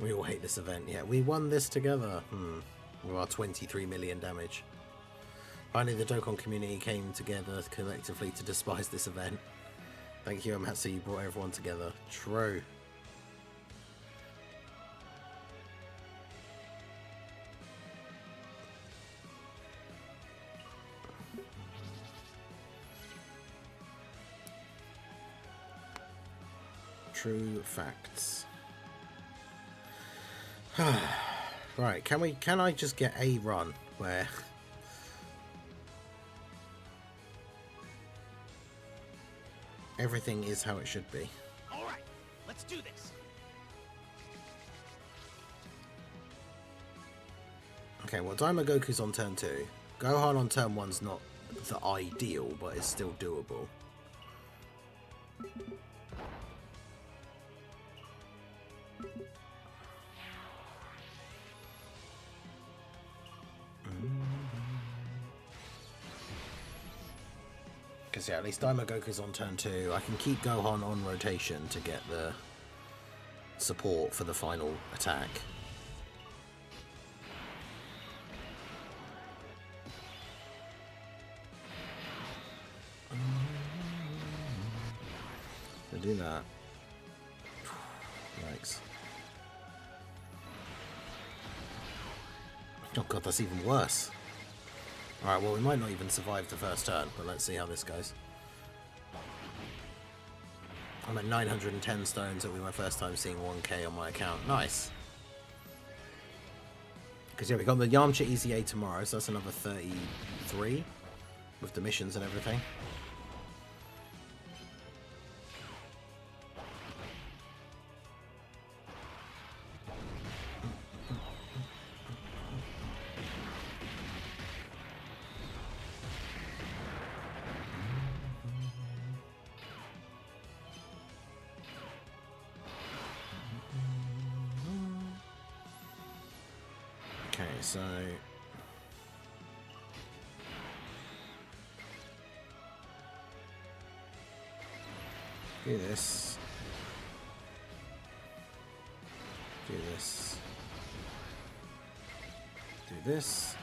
We all hate this event. Yeah, we won this together. With our 23 million damage. Finally, the Dokkan community came together collectively to despise this event. Thank you, Amatsu. You brought everyone together. True. True facts. Right, can I just get a run where everything is how it should be? All right, let's do this. Okay, well, Daima Goku's on turn 2. Gohan on turn 1's not the ideal, but it's still doable. Because yeah, at least Daima Goku's on turn 2. I can keep Gohan on rotation to get the support for the final attack. So do that. Yikes. Oh god, that's even worse. Alright, well we might not even survive the first turn, but let's see how this goes. I'm at 910 stones. It'll be my first time seeing 1k on my account. Nice. Because yeah, we got the Yamcha EZA tomorrow, so that's another 33 with the missions and everything. Okay, so do this, do this, do this.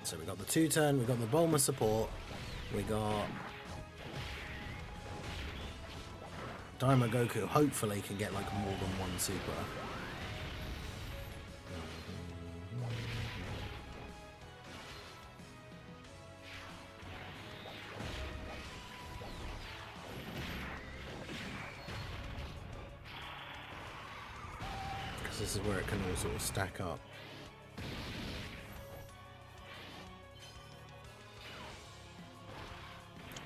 So we got the 2-turn, we got the Bulma support, we got Daima Goku hopefully can get like more than one super. Because this is where it can all sort of stack up.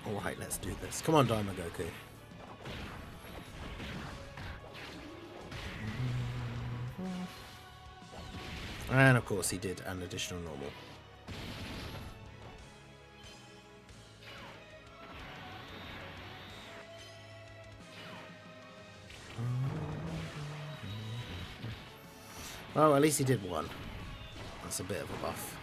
Alright, let's do this. Come on, Daima Goku. And of course he did an additional normal. Well, at least he did one. That's a bit of a buff.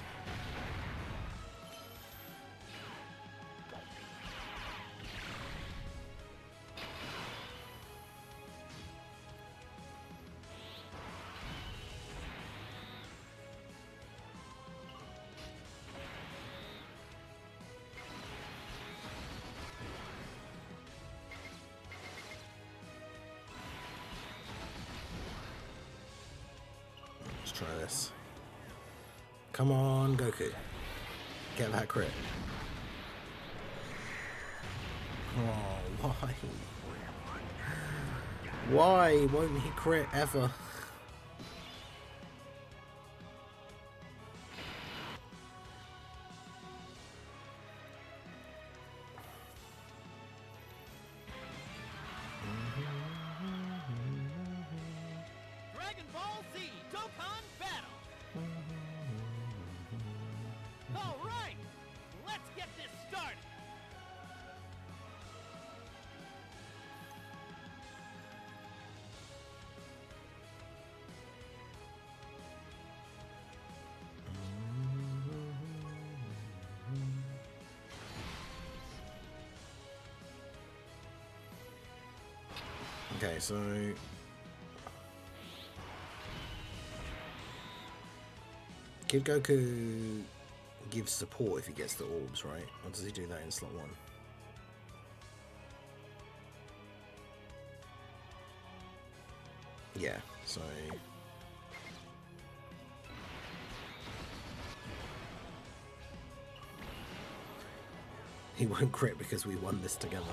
Let's try this. Come on, Goku. Get that crit. Oh, why? Why won't he crit ever? Dragon Ball Z Dokkan Battle! Alright! Let's get this started! Okay, so Kid Goku gives support if he gets the orbs, right? Or does he do that in slot 1? Yeah, so he won't crit because we won this together.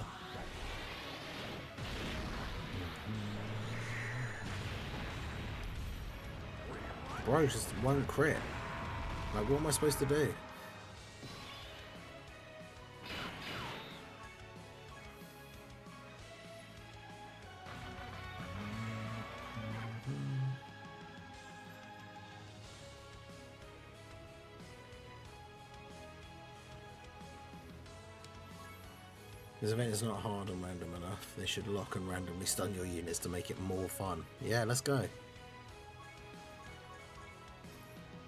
Bro, just one crit. Like, what am I supposed to do? This event is not hard or random enough. They should lock and randomly stun your units to make it more fun. Yeah, let's go.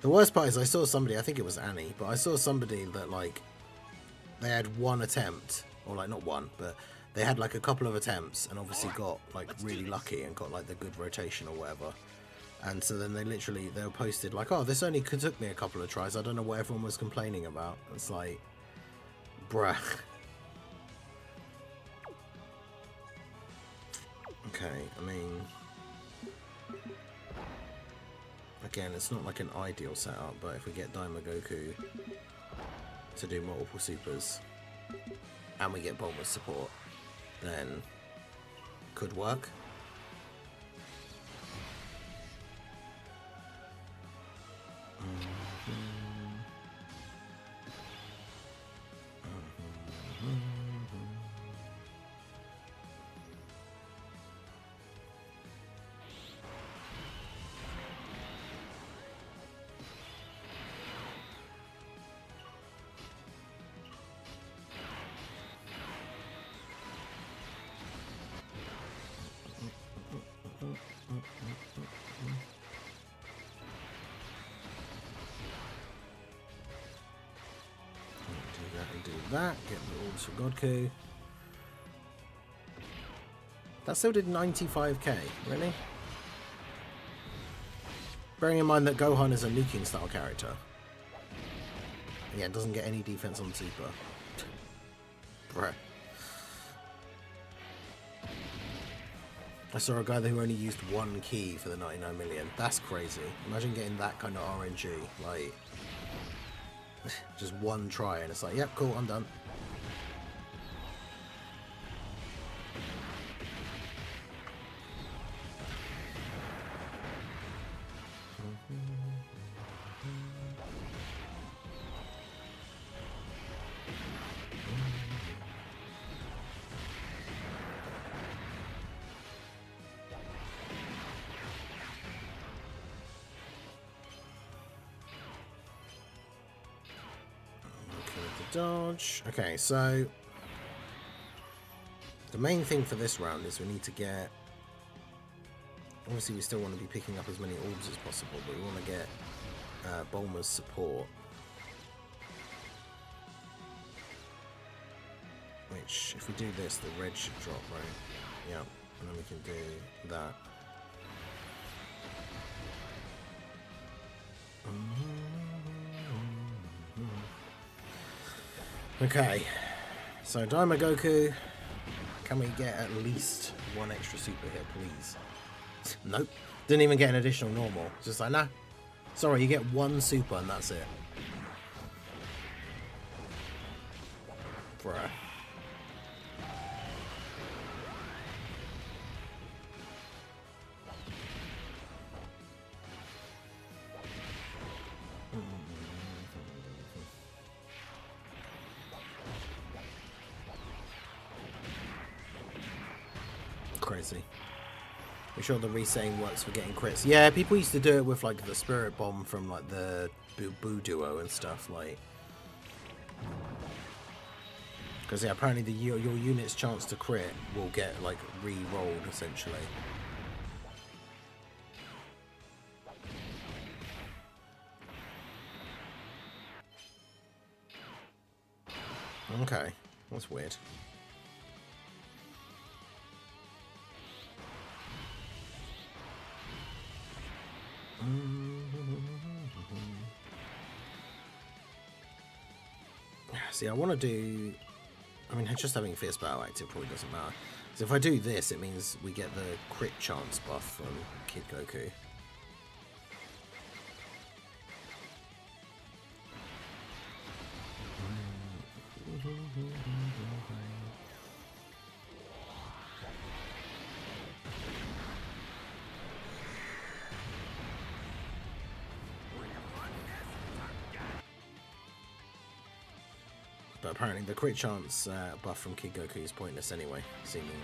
The worst part is I saw somebody, I think it was Annie, but I saw somebody that, like, they had one attempt, or like not one, but they had like a couple of attempts and obviously got like really lucky and got like the good rotation or whatever. And so then they were posted like, oh, this only took me a couple of tries. I don't know what everyone was complaining about. It's like, Bruh. Okay, I mean... Again, it's not like an ideal setup, but if we get Goku to do multiple supers, and we get Bulma's support, then could work. Do that, get the orbs for Godku. That still did 95k, really? Bearing in mind that Gohan is a nuking style character. Yeah, it doesn't get any defense on Super. Bruh. I saw a guy who only used one key for the 99 million. That's crazy. Imagine getting that kind of RNG. Like, just one try and it's like, yep, cool, I'm done. Dodge. Okay, so the main thing for this round is we need to get, obviously we still want to be picking up as many orbs as possible, but we want to get Bulma's support, which if we do this, the red should drop, right? Yeah, and then we can do that. Okay, so Goku, can we get at least one extra super here, please? Nope, didn't even get an additional normal. Just like, nah, sorry, you get one super and that's it. Bruh. Crazy. You sure the resetting works for getting crits? Yeah, people used to do it with like the Spirit Bomb from like the Boo Duo and stuff, like. Because yeah, apparently your unit's chance to crit will get like re-rolled essentially. Okay, that's weird. See, I want to do... I mean, just having Fierce Battle active probably doesn't matter. So if I do this, it means we get the crit chance buff from Kid Goku. But apparently the crit chance buff from Kid Goku is pointless anyway, seemingly.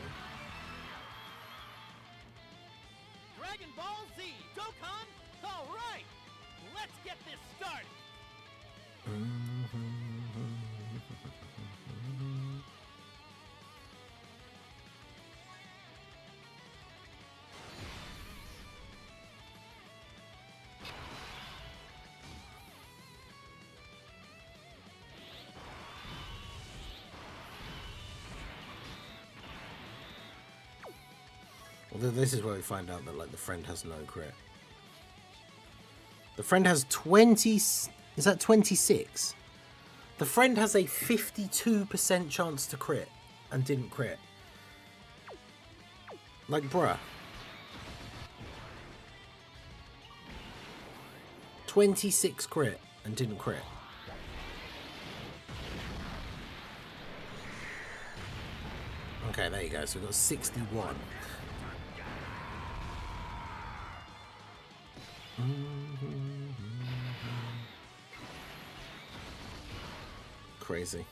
Dragon Ball Z, Dokkan, all right, let's get this started. Although this is where we find out that like the friend has no crit. The friend has 20. Is that 26? The friend has a 52% chance to crit and didn't crit. Like, bruh. 26 crit and didn't crit. Okay, there you go. So we've got 61. Crazy.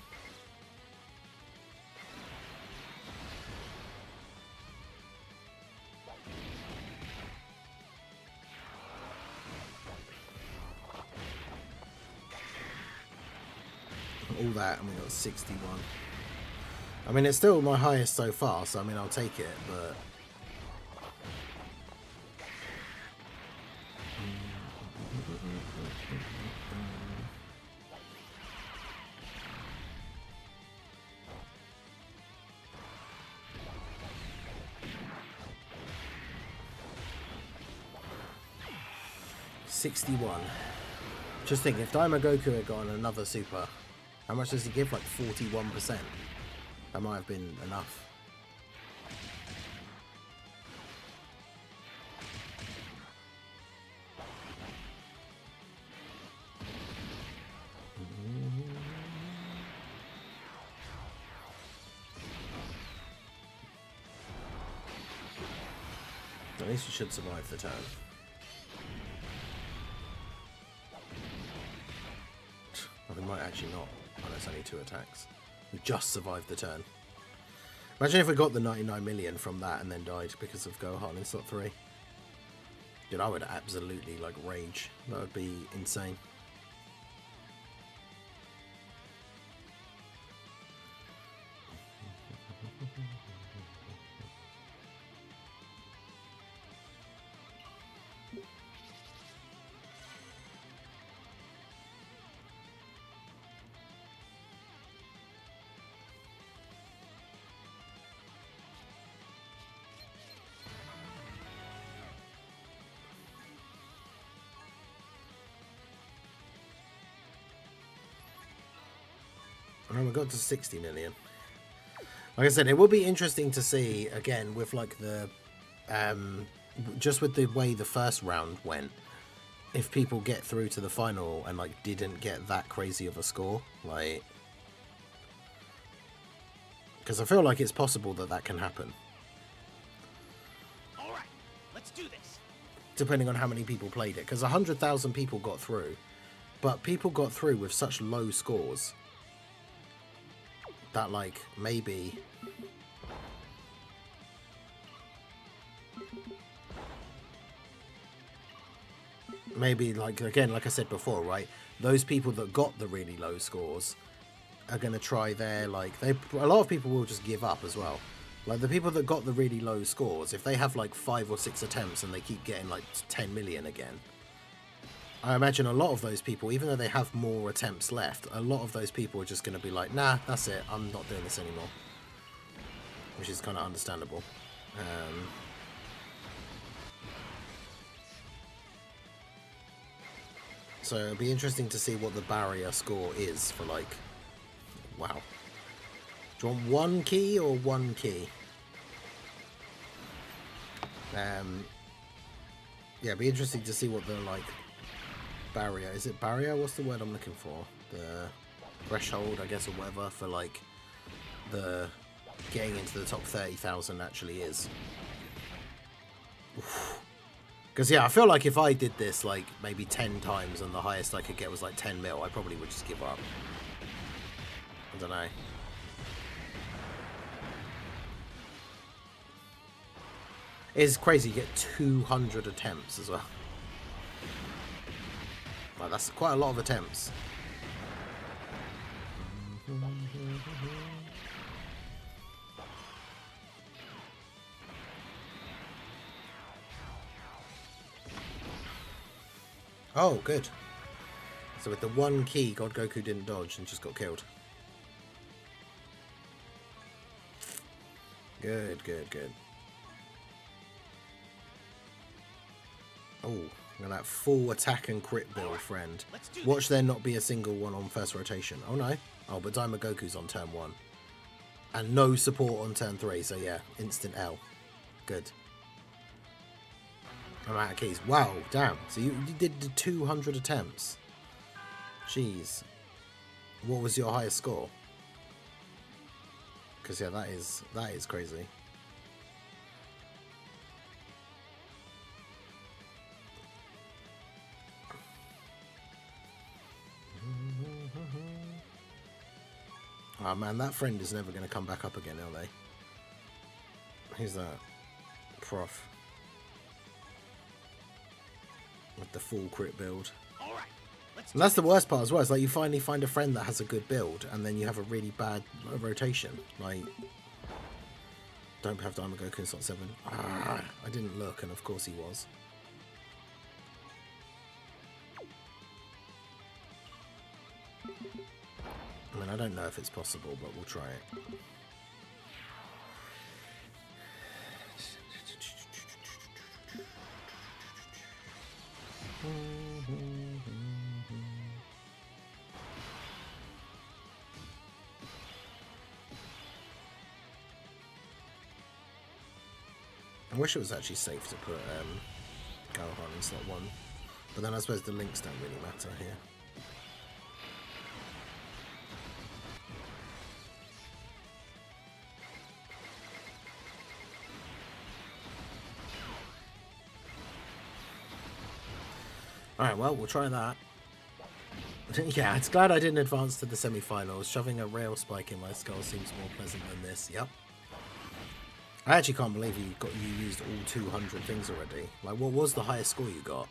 All that, and we got 61. I mean, it's still my highest so far, so I mean, I'll take it, but... $61. Just think, if Daima Goku had gotten another super, how much does he give? Like 41%. That might have been enough. At least you should survive the turn. Well, we might actually not. Oh, that's only 2 attacks. We just survived the turn. Imagine if we got the 99 million from that and then died because of Gohan in slot 3. Dude, I would absolutely, like, rage. That would be insane. And we got to 60 million. Like I said, it will be interesting to see, again, with like the... just with the way the first round went, if people get through to the final and like didn't get that crazy of a score. Like... Because I feel like it's possible that that can happen. Alright, let's do this. Depending on how many people played it. Because 100,000 people got through. But people got through with such low scores that, like, maybe... Maybe, like, again, like I said before, right? Those people that got the really low scores are going to try their, like... a lot of people will just give up as well. Like, the people that got the really low scores, if they have, like, 5 or 6 attempts and they keep getting, like, 10 million again... I imagine a lot of those people, even though they have more attempts left, a lot of those people are just going to be like, nah, that's it, I'm not doing this anymore. Which is kind of understandable. So it'll be interesting to see what the barrier score is for, like... Wow. Do you want 1 key or 1 key? Yeah, it'd be interesting to see what the, like... barrier. Is it barrier? What's the word I'm looking for? The threshold, I guess, or whatever, for like the getting into the top 30,000 actually is. Because yeah, I feel like if I did this like maybe 10 times and the highest I could get was like 10 mil, I probably would just give up. I don't know. It's crazy, you get 200 attempts as well. Like, that's quite a lot of attempts. Oh, good. So with the 1 key, God Goku didn't dodge and just got killed. Good, good, good. Oh, And that full attack and crit build, friend. Let's do Watch there not be a single one on first rotation. Oh no. Oh, but Daima Goku's on turn 1. And no support on turn 3, so yeah, instant L. Good. I'm out of keys. Wow, damn. So you did the 200 attempts. Jeez. What was your highest score? Because yeah, that is crazy. Oh man, that friend is never going to come back up again, are they? Who's that? Prof. With the full crit build. All right. And that's the worst part as well. It's like you finally find a friend that has a good build, and then you have a really bad rotation. Like, don't have Daima Goku in slot 7. I didn't look, and of course he was. I mean, I don't know if it's possible, but we'll try it. I wish it was actually safe to put Gohan in slot 1, but then I suppose the links don't really matter here. Alright, well, we'll try that. Yeah, it's glad I didn't advance to the semi-finals. Shoving a rail spike in my skull seems more pleasant than this. Yep. I actually can't believe you used all 200 things already. Like, what was the highest score you got?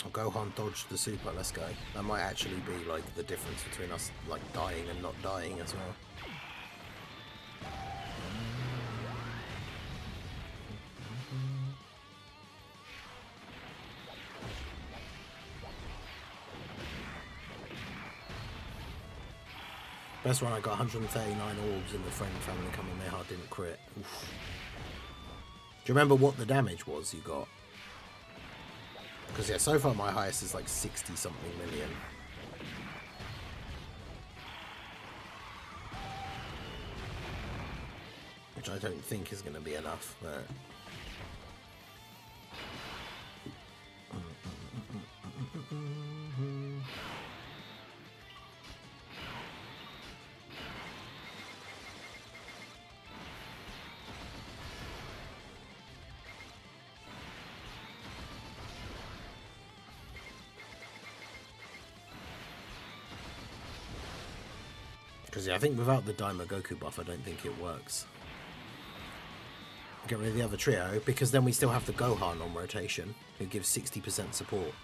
Oh, Gohan dodged the super. Let's go. That might actually be like the difference between us like dying and not dying as well. Best one, I got 139 orbs in the friend family coming there hard, didn't crit. Oof. Do you remember what the damage was you got? Because yeah, so far my highest is like 60 something million. Which I don't think is going to be enough, but... Because yeah, I think without the Daima Goku buff, I don't think it works. Get rid of the other trio, because then we still have the Gohan on rotation, who gives 60% support.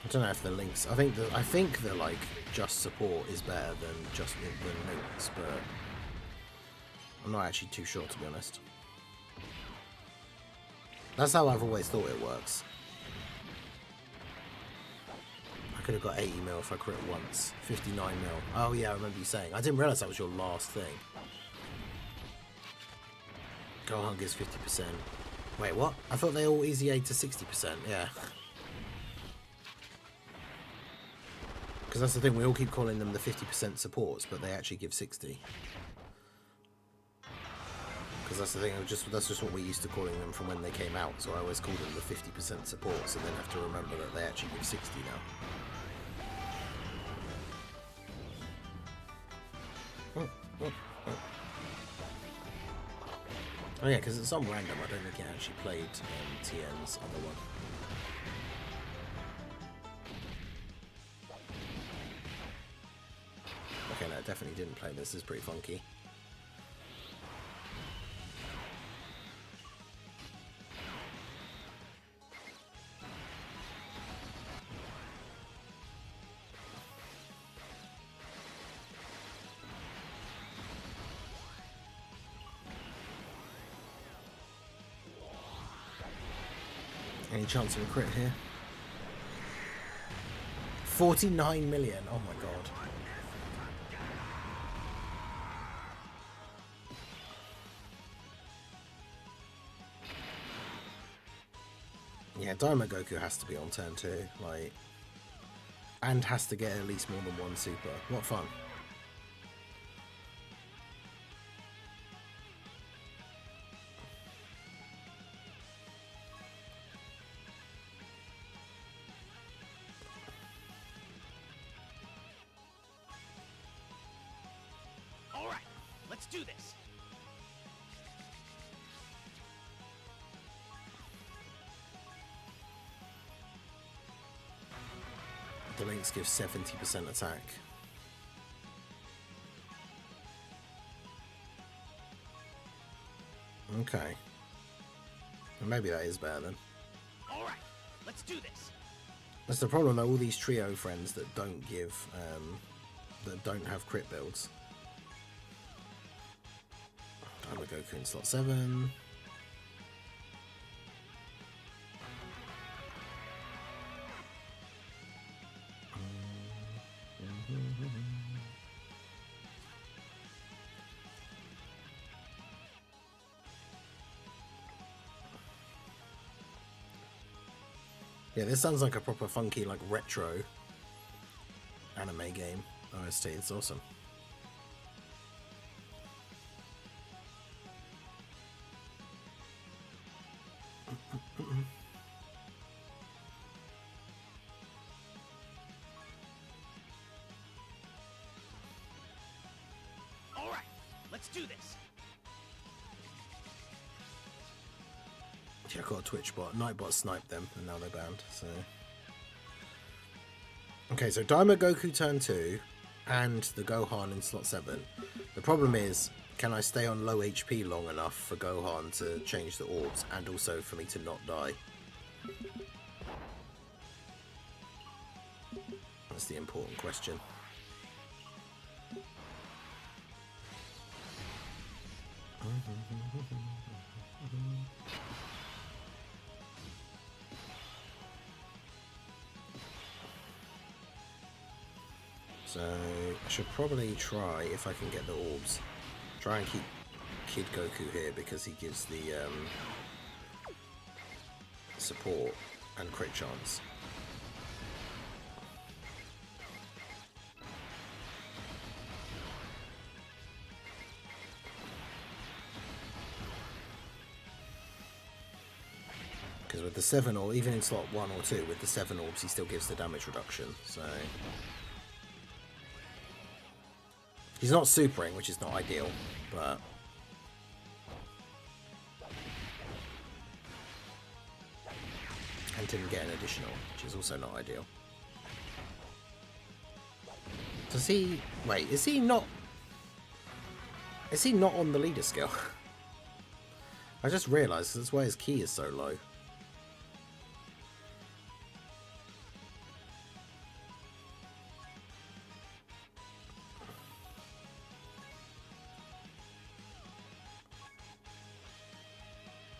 I don't know if the links. I think the like just support is better than just the links, but I'm not actually too sure, to be honest. That's how I've always thought it works. I could have got 80 mil if I crit once. 59 mil. Oh yeah, I remember you saying. I didn't realise that was your last thing. Gohan gives 50%. Wait, what? I thought they all easy aid to 60%. Yeah. Because that's the thing, we all keep calling them the 50% supports, but they actually give 60. Because that's the thing, that's just what we're used to calling them from when they came out, so I always call them the 50% supports, and then have to remember that they actually give 60 now. Oh yeah, because it's on random, I don't think it actually played TN's other one. Okay, no, it definitely didn't play. This is pretty funky. Any chance of a crit here? 49 million. Oh my god. Yeah, Daima Goku has to be on turn 2, like, and has to get at least more than one super. What fun. All right, let's do this. The links give 70% attack. Okay. Well, maybe that is better then. All right, let's do this. That's the problem though, all these trio friends that don't give, that don't have crit builds. I'm gonna Goku in slot 7. Yeah, this sounds like a proper funky, like, retro anime game. OST, it's awesome. All right, let's do this. Yeah, I got a Twitch bot. Nightbot sniped them, and now they're banned, so... Okay, so Daima Goku turn 2, and the Gohan in slot 7. The problem is, can I stay on low HP long enough for Gohan to change the orbs, and also for me to not die? That's the important question. So I should probably try, if I can get the orbs, try and keep Kid Goku here because he gives the support and crit chance. Because with the 7 or even in slot 1 or 2, with the 7 orbs he still gives the damage reduction, so... He's not supering, which is not ideal, but... And didn't get an additional, which is also not ideal. Does he... Wait, is he not... Is he not on the leader skill? I just realised that's why his key is so low.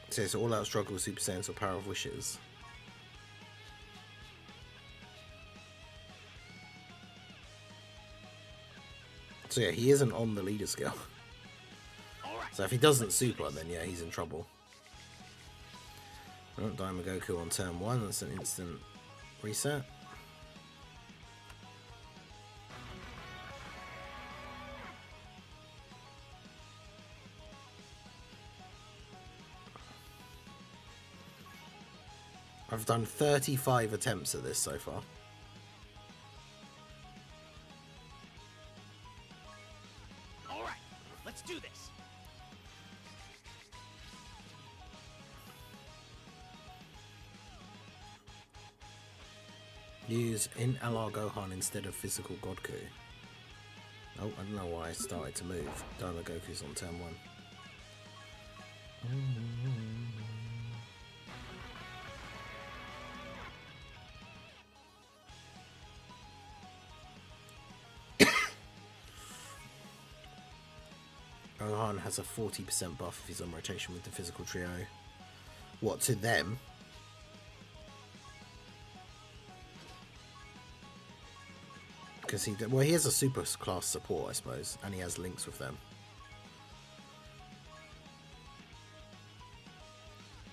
So it's all out struggle, Super Saiyans or Power of Wishes. So yeah, he isn't on the leader skill. So if he doesn't super, then yeah, he's in trouble. Oh, Daima Goku on turn 1, that's an instant reset. I've done 35 attempts at this so far. All right, let's do this. Use in LR Gohan instead of physical Godku. Oh, I don't know why I started to move. Daima Goku's on turn 1. Gohan has a 40% buff if he's on rotation with the physical trio. What, to them? Because well, he has a super class support, I suppose, and he has links with them.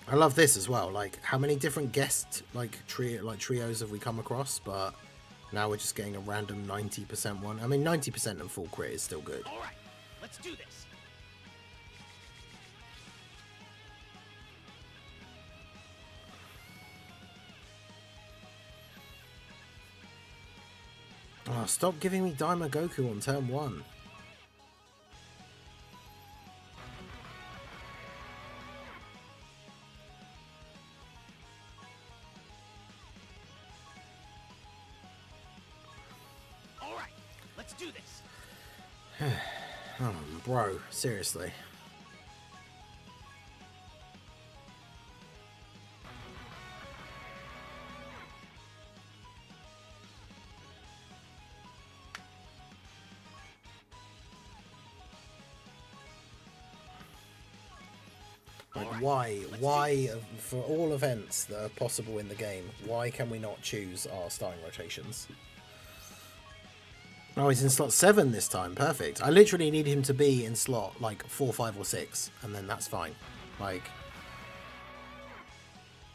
I love this as well. Like, how many different guest trios have we come across? But now we're just getting a random 90% one. I mean, 90% and full crit is still good. All right, let's do this. Oh, stop giving me Daima Goku on turn 1. All right, let's do this. Oh, bro, seriously. Why, for all events that are possible in the game, why can we not choose our starting rotations? Oh, he's in slot 7 this time. Perfect. I literally need him to be in slot, like, 4, 5, or 6, and then that's fine. Like,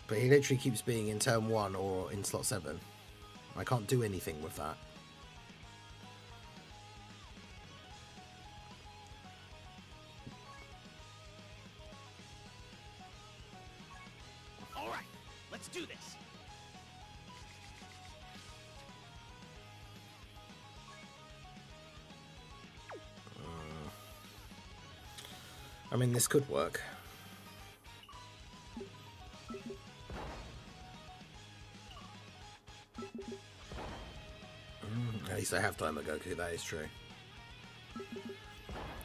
but he literally keeps being in turn 1 or in slot 7. I can't do anything with that. Let's do this. I mean, this could work. At least I have Daima Goku, that is true.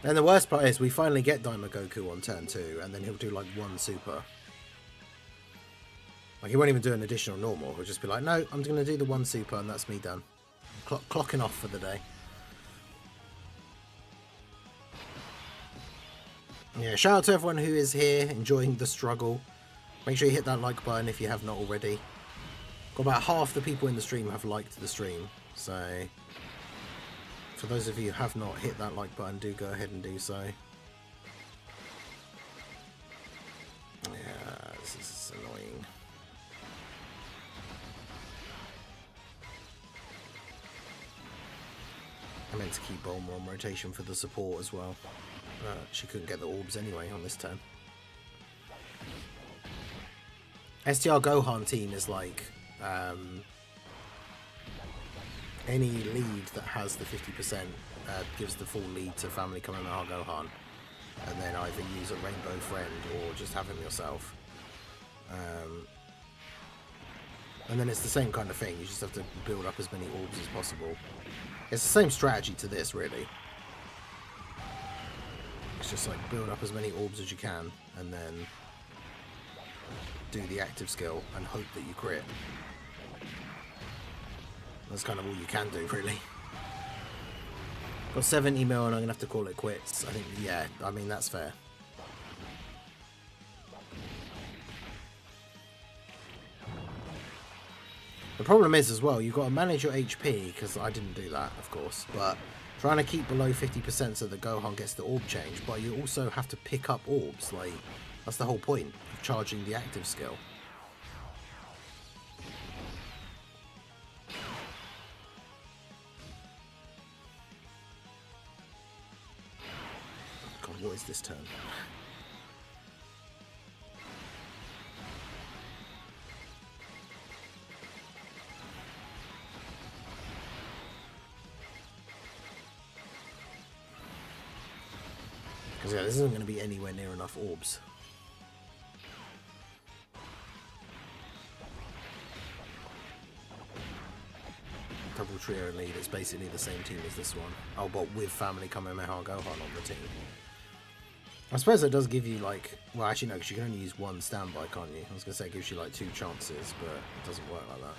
And the worst part is we finally get Daima Goku on turn 2, and then he'll do like 1 super. Like, he won't even do an additional normal. He'll just be like, no, I'm going to do the 1 super, and that's me done. Clocking off for the day. Yeah, shout out to everyone who is here, enjoying the struggle. Make sure you hit that like button if you have not already. Got about half the people in the stream have liked the stream, so for those of you who have not hit that like button, do go ahead and do so. Yeah, this is annoying. I meant to keep Bulma on rotation for the support as well. She couldn't get the orbs anyway on this turn. STR Gohan team is like any lead that has the 50% gives the full lead to Family Kamehameha Gohan, and then either use a Rainbow Friend or just have him yourself. And then it's the same kind of thing. You just have to build up as many orbs as possible. It's the same strategy to this, really. It's just like build up as many orbs as you can, and then do the active skill and hope that you crit. That's kind of all you can do, really. Got 7 email and I'm gonna have to call it quits. I think, yeah, I mean, that's fair. The problem is as well, you've got to manage your HP, because I didn't do that, of course, but trying to keep below 50% so that Gohan gets the orb change, but you also have to pick up orbs, like, that's the whole point of charging the active skill. God, what is this turn? Because yeah, this isn't going to be anywhere near enough orbs. Double trio lead, it's basically the same team as this one. Oh, but with Family Kamehameha Gohan on the team. I suppose that does give you like, well actually no, because you can only use 1 standby, can't you? I was going to say it gives you like 2 chances, but it doesn't work like that.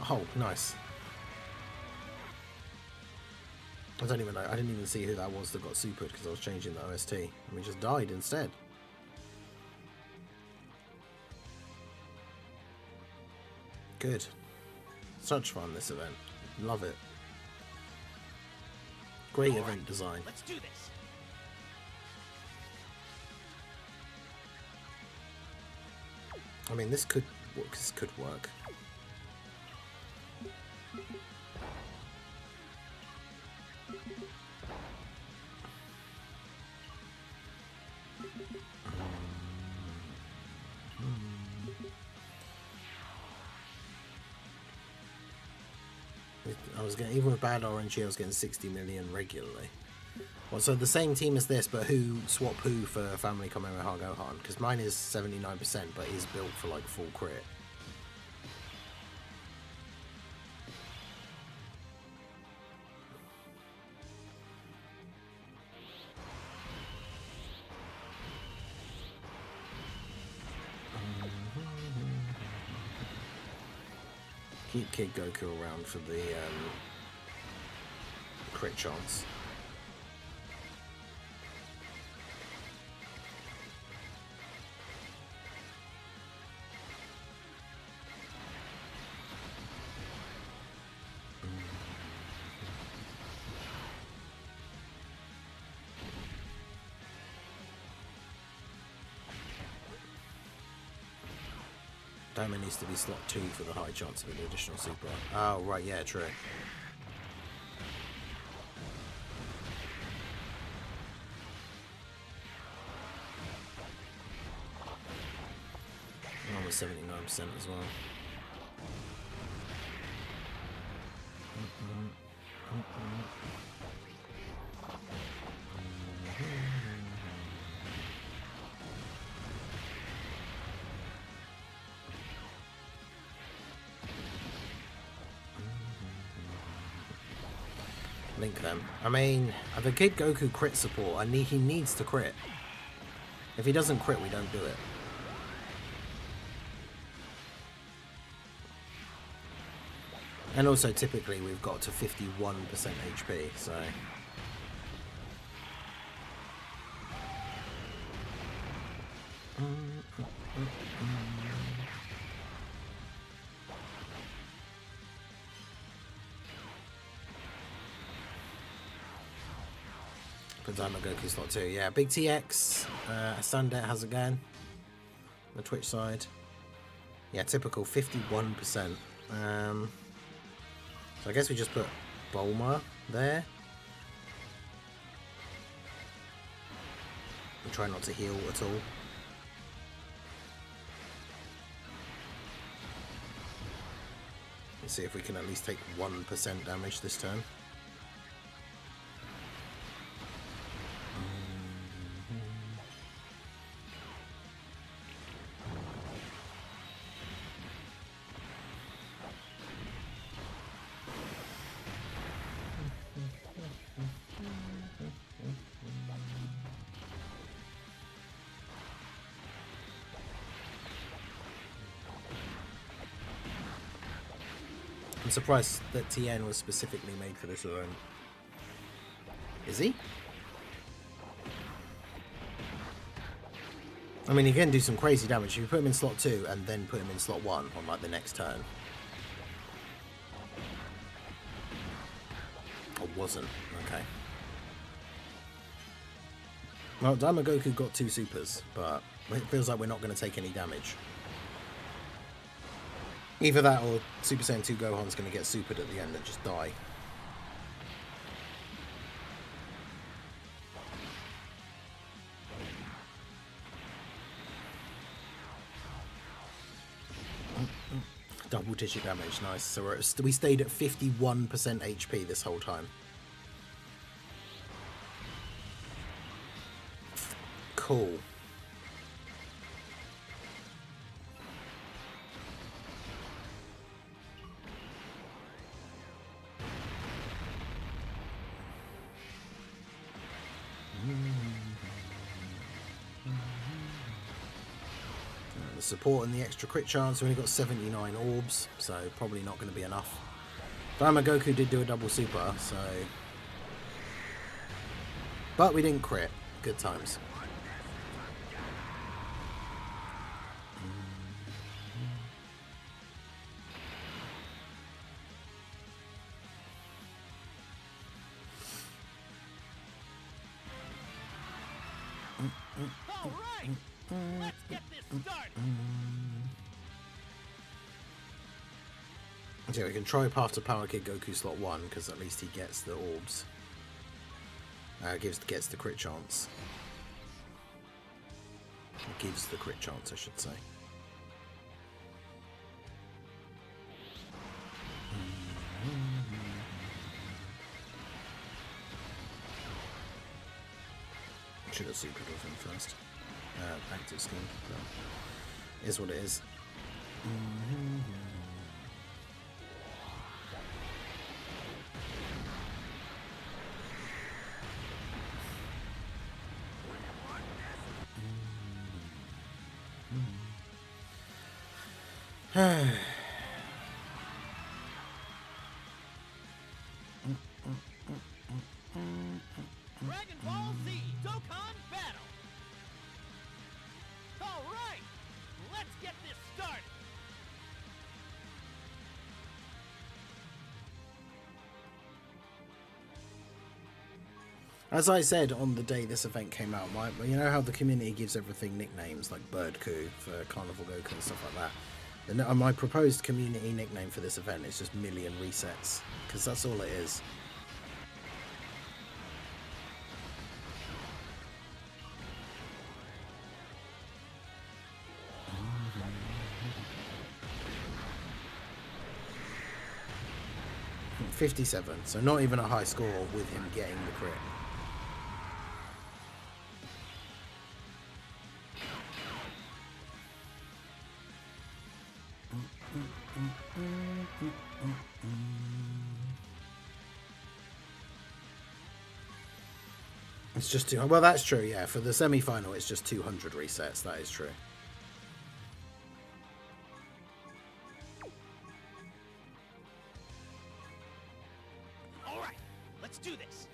Oh, nice. I don't even know. I didn't even see who that was that got supered because I was changing the OST. And we just died instead. Good. Such fun, this event. Love it. Great event design. Let's do this. I mean, this could work. I was getting, even with bad RNG, I was getting 60 million regularly. Well, so the same team as this, but who swap who for Family Kamehameha Gohan? Because mine is 79%, but is built for like full crit. Keep Kid Goku around for the crit chance. Diamond needs to be slot 2 for the high chance of an additional super. Oh, right, yeah, true. Almost 79% as well. Link them. I mean, the Kid Goku crit support, he needs to crit. If he doesn't crit, we don't do it. And also, typically, we've got to 51% HP, so... Diamond Goku slot 2. Yeah, Big TX, Sundet has again. The Twitch side. Yeah, typical 51%. So I guess we just put Bulma there. And try not to heal at all. Let's see if we can at least take 1% damage this turn. I'm surprised that TN was specifically made for this event. Is he? I mean, he can do some crazy damage. If you put him in slot 2 and then put him in slot 1 on like the next turn. Or wasn't. Okay. Well, Diamond Goku got 2 supers, but it feels like we're not going to take any damage. Either that or Super Saiyan 2 Gohan's going to get supered at the end and just die. Double digit damage, nice. So we stayed at 51% HP this whole time. Cool. support and the extra crit chance. We only got 79 orbs, so probably not going to be enough. Daima Goku did do a double super, so... But we didn't crit. Good times. All right, let's get this started. So we can try Path to Power Kid Goku slot 1, because at least he gets the orbs. Gets the crit chance. Gives the crit chance, I should say. Should have supered with him first. Active scheme. But is what it is. Dragon Ball Z Dokkan Battle. All right, let's get this started. As I said on the day this event came out, you know how the community gives everything nicknames like Bird Coup for Carnival Goku and stuff like that? My proposed community nickname for this event is just Million Resets, because that's all it is. $57, so not even a high score with him getting the crit. It's just too well. That's true. Yeah, for the semi-final, it's just 200 resets. That is true. All right, let's do this.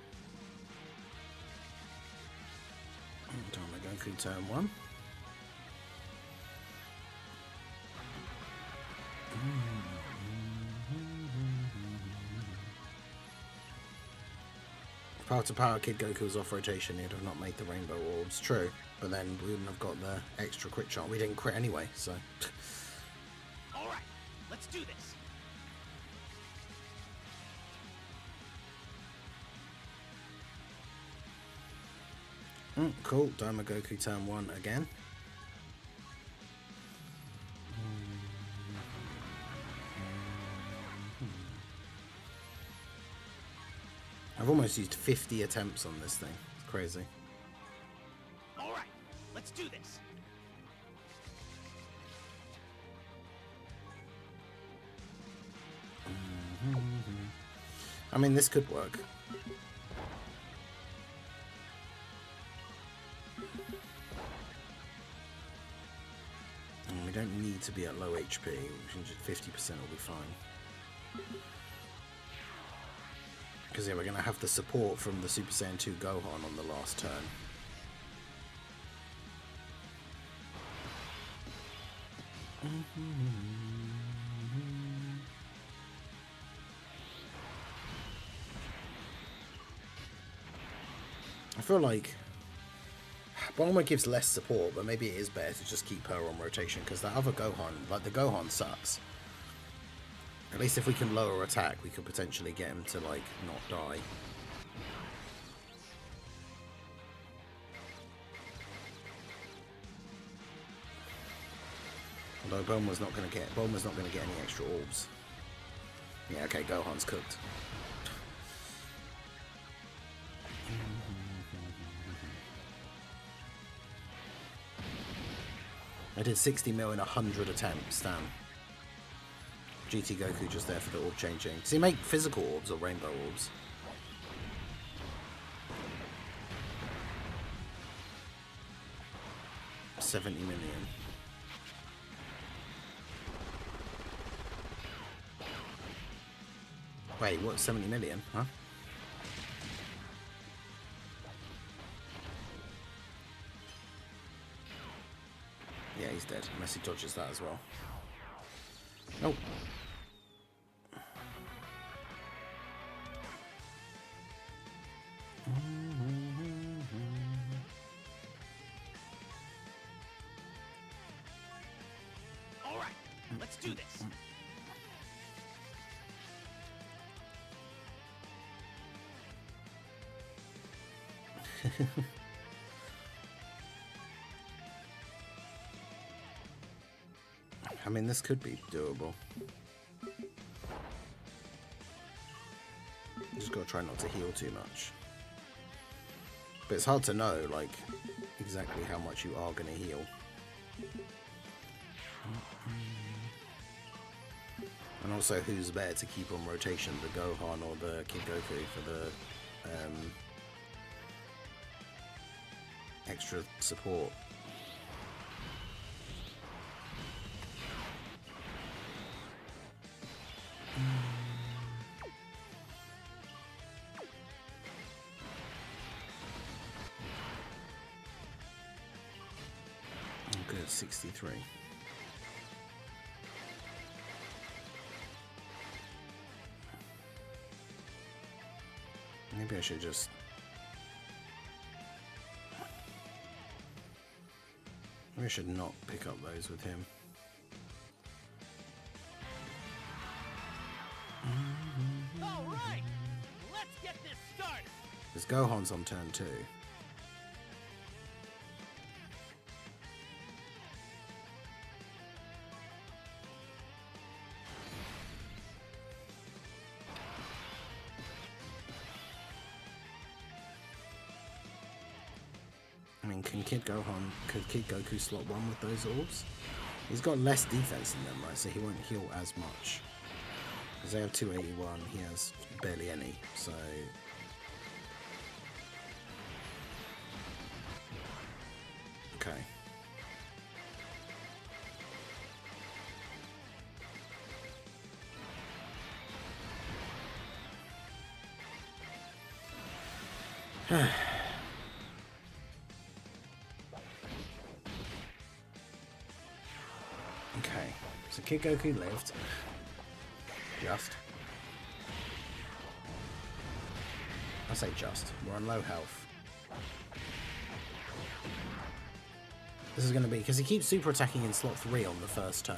Daima Goku turn 1. Path to Power Kid Goku was off rotation, he'd have not made the rainbow orbs. True, but then we wouldn't have got the extra crit shot. We didn't crit anyway, so. All right, let's do this. Cool, Daima Goku turn 1 again. I've almost used 50 attempts on this thing. It's crazy. All right, let's do this. I mean, this could work. And we don't need to be at low HP. 50% will be fine. Because yeah, we're going to have the support from the Super Saiyan 2 Gohan on the last turn. I feel like Bulma gives less support, but maybe it is better to just keep her on rotation, because that other Gohan, like the Gohan sucks. At least if we can lower attack, we could potentially get him to, like, not die. Although Bulma's not going to get any extra orbs. Yeah, okay, Gohan's cooked. I did 60 mil in 100 attempts, damn. GT Goku just there for the orb changing. Does he make physical orbs or rainbow orbs? $70 million. Wait, what? 70 million? Huh? Yeah, he's dead. Unless he dodges that as well. Nope. All right, let's do this. I mean, this could be doable. Just gotta try not to heal too much. But it's hard to know, like, exactly how much you are gonna heal. And also, who's there to keep on rotation, the Gohan or the Kid Goku for the extra support. Good, 63. Maybe I should just... Maybe I should not pick up those with him. All right, let's get this started. Because Gohan's on turn 2. I mean, can Kid Goku slot 1 with those orbs? He's got less defense than them, right? So he won't heal as much. Because they have 281, he has barely any, so... Okay. Okay, so Kid Goku lived. Just. I say just. We're on low health. This is going to be... Because he keeps super attacking in slot 3 on the first turn.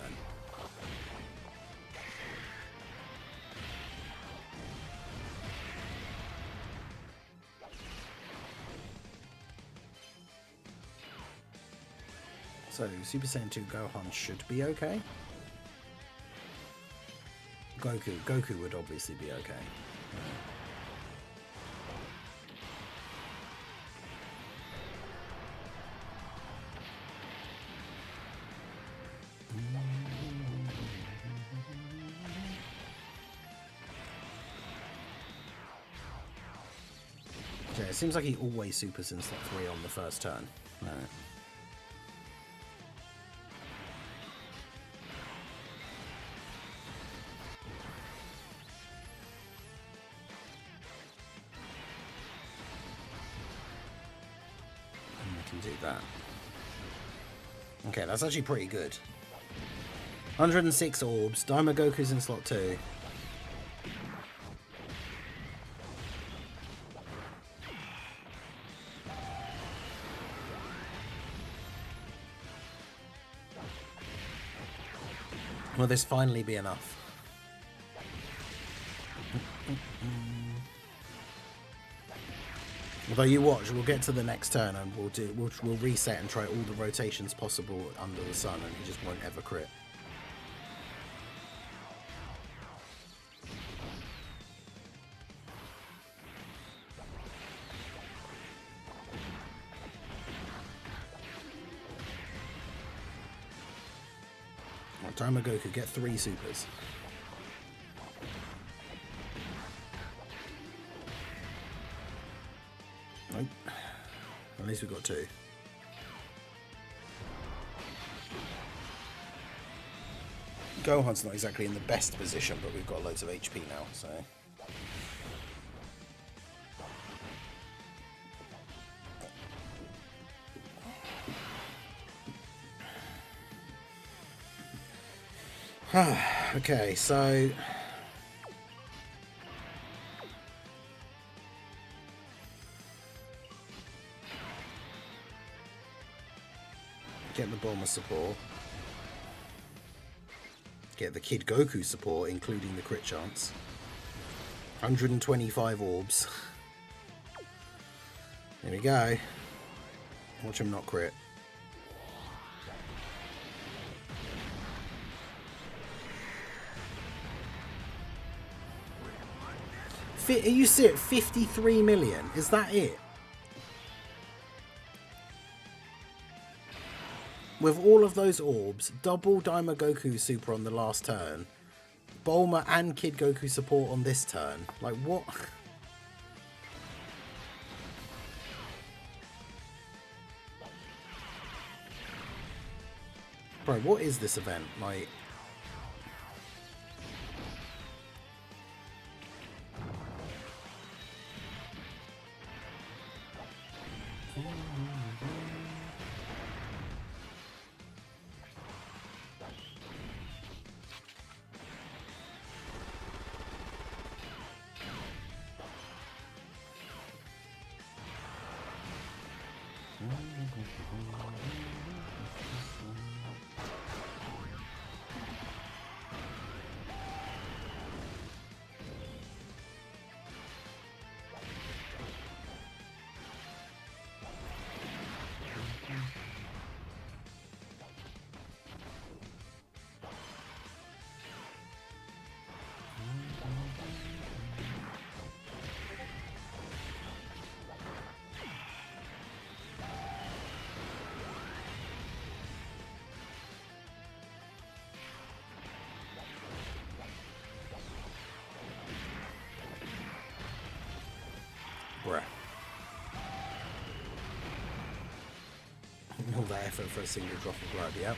So, Super Saiyan 2 Gohan should be okay. Goku would obviously be okay. Okay, it seems like he always supers in slot 3 on the first turn. Right. Do that. Okay, that's actually pretty good. 106 orbs. Daima Goku's in slot 2. Will this finally be enough? Although you watch, we'll get to the next turn and we'll reset and try all the rotations possible under the sun, and he just won't ever crit. Right, Daima Goku, get 3 supers. Nope. At least we got 2. Gohan's not exactly in the best position, but we've got loads of HP now, so... Okay, so get the Bulma support. Get the Kid Goku support, including the crit chance. 125 orbs. There we go. Watch him not crit. Are you serious? 53 million? Is that it? With all of those orbs, double Daima Goku super on the last turn, Bulma and Kid Goku support on this turn. Like, what? Bro, what is this event? Like... Bruh. All that effort for a single drop of blood, yep.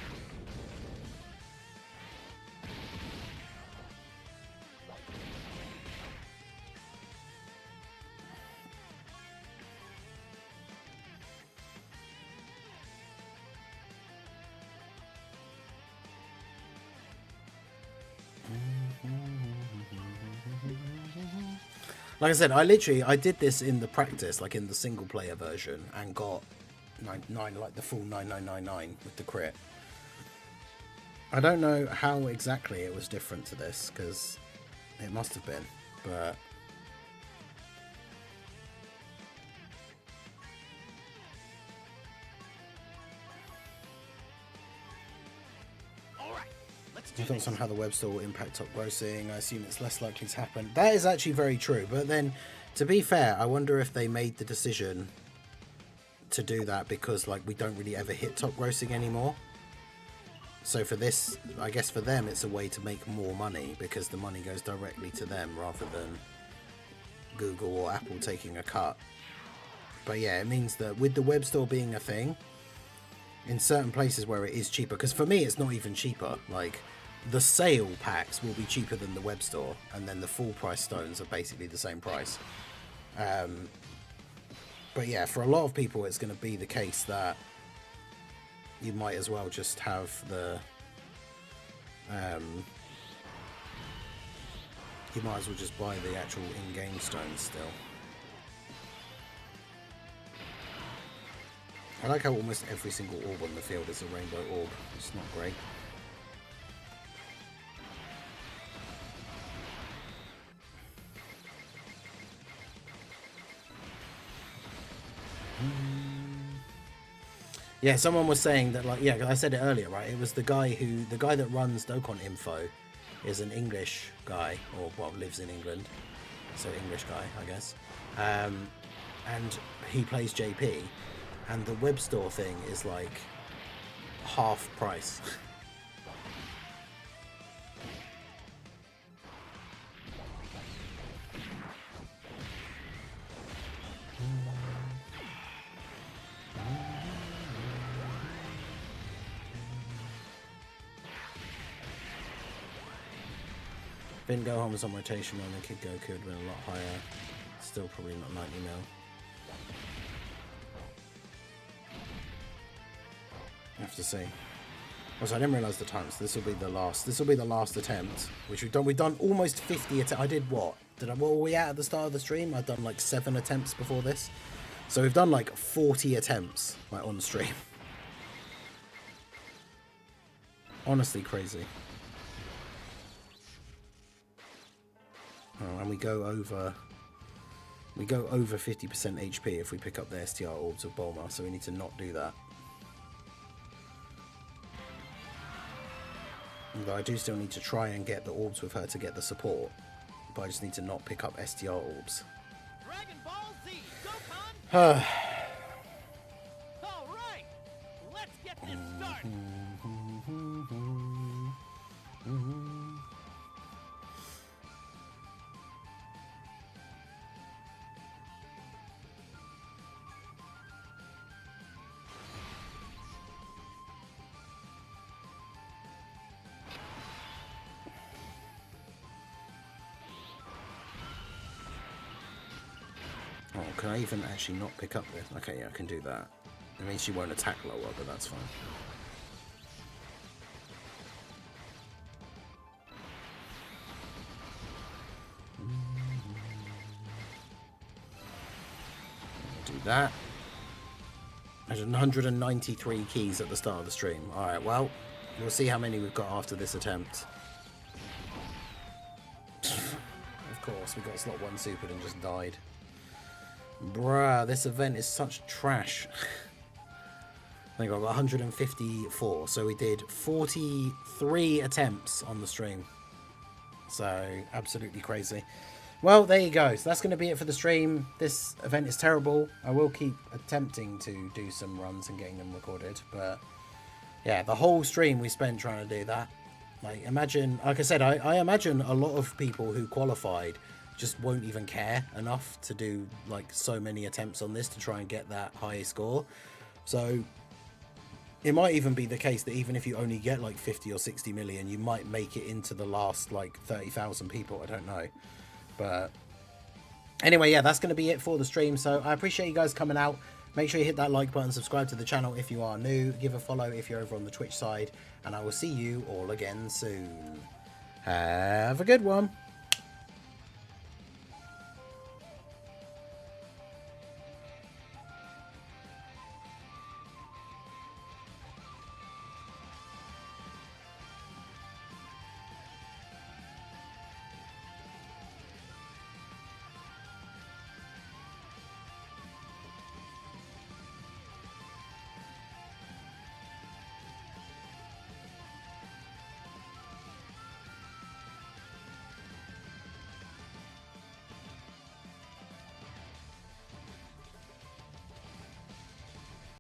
Like I said, I did this in the practice, like in the single player version, and got 9 like the full 9999 with the crit. I don't know how exactly it was different to this, because it must have been, but... You thought somehow the Webstore will impact top grossing. I assume it's less likely to happen. That is actually very true. But then, to be fair, I wonder if they made the decision to do that because, like, we don't really ever hit top grossing anymore. So for this, I guess for them, it's a way to make more money because the money goes directly to them rather than Google or Apple taking a cut. But yeah, it means that with the Webstore being a thing, in certain places where it is cheaper, because for me, it's not even cheaper. Like, the sale packs will be cheaper than the web store, and then the full price stones are basically the same price. But yeah, for a lot of people, it's going to be the case that you might as well just have the... you might as well just buy the actual in-game stones still. I like how almost every single orb on the field is a rainbow orb. It's not great. Yeah, someone was saying that, like, yeah, I said it earlier, right? It was the guy that runs Dokkan Info is an English guy, or well, lives in England, so English guy, I guess. And he plays JP, and the web store thing is like half price. Vin Gohan was on rotation on the Kid Goku would have been a lot higher. Still probably not 90 mil. I have to see. Also, I didn't realise the time, so this will be the last attempt, which we've done. We've done almost 50 attempts. I did what? What were we at the start of the stream? I'd done like 7 attempts before this. So we've done like 40 attempts like on stream. Honestly crazy. Oh, and we go over 50% HP if we pick up the STR orbs of Bulma, so we need to not do that. Although I do still need to try and get the orbs with her to get the support, but I just need to not pick up STR orbs. Dragon Ball Z, Dokkan. All right, let's get this started. Oh, can I even actually not pick up this? Okay, yeah, I can do that. It means she won't attack lower, but that's fine. Do that. There's 193 keys at the start of the stream. Alright, well, we'll see how many we've got after this attempt. Of course, we got slot 1 supered and just died. Bruh, this event is such trash. I think I got 154, so we did 43 attempts on the stream. So, absolutely crazy. Well, there you go. So that's going to be it for the stream. This event is terrible. I will keep attempting to do some runs and getting them recorded. But, yeah, the whole stream we spent trying to do that. Like, imagine, like I said, I imagine a lot of people who qualified just won't even care enough to do like so many attempts on this to try and get that high score. So it might even be the case that even if you only get like 50 or 60 million, you might make it into the last like 30,000 people. I don't know. But anyway, yeah, that's going to be it for the stream. So I appreciate you guys coming out. Make sure you hit that like button, subscribe to the channel if you are new, give a follow if you're over on the Twitch side, and I will see you all again soon. Have a good one.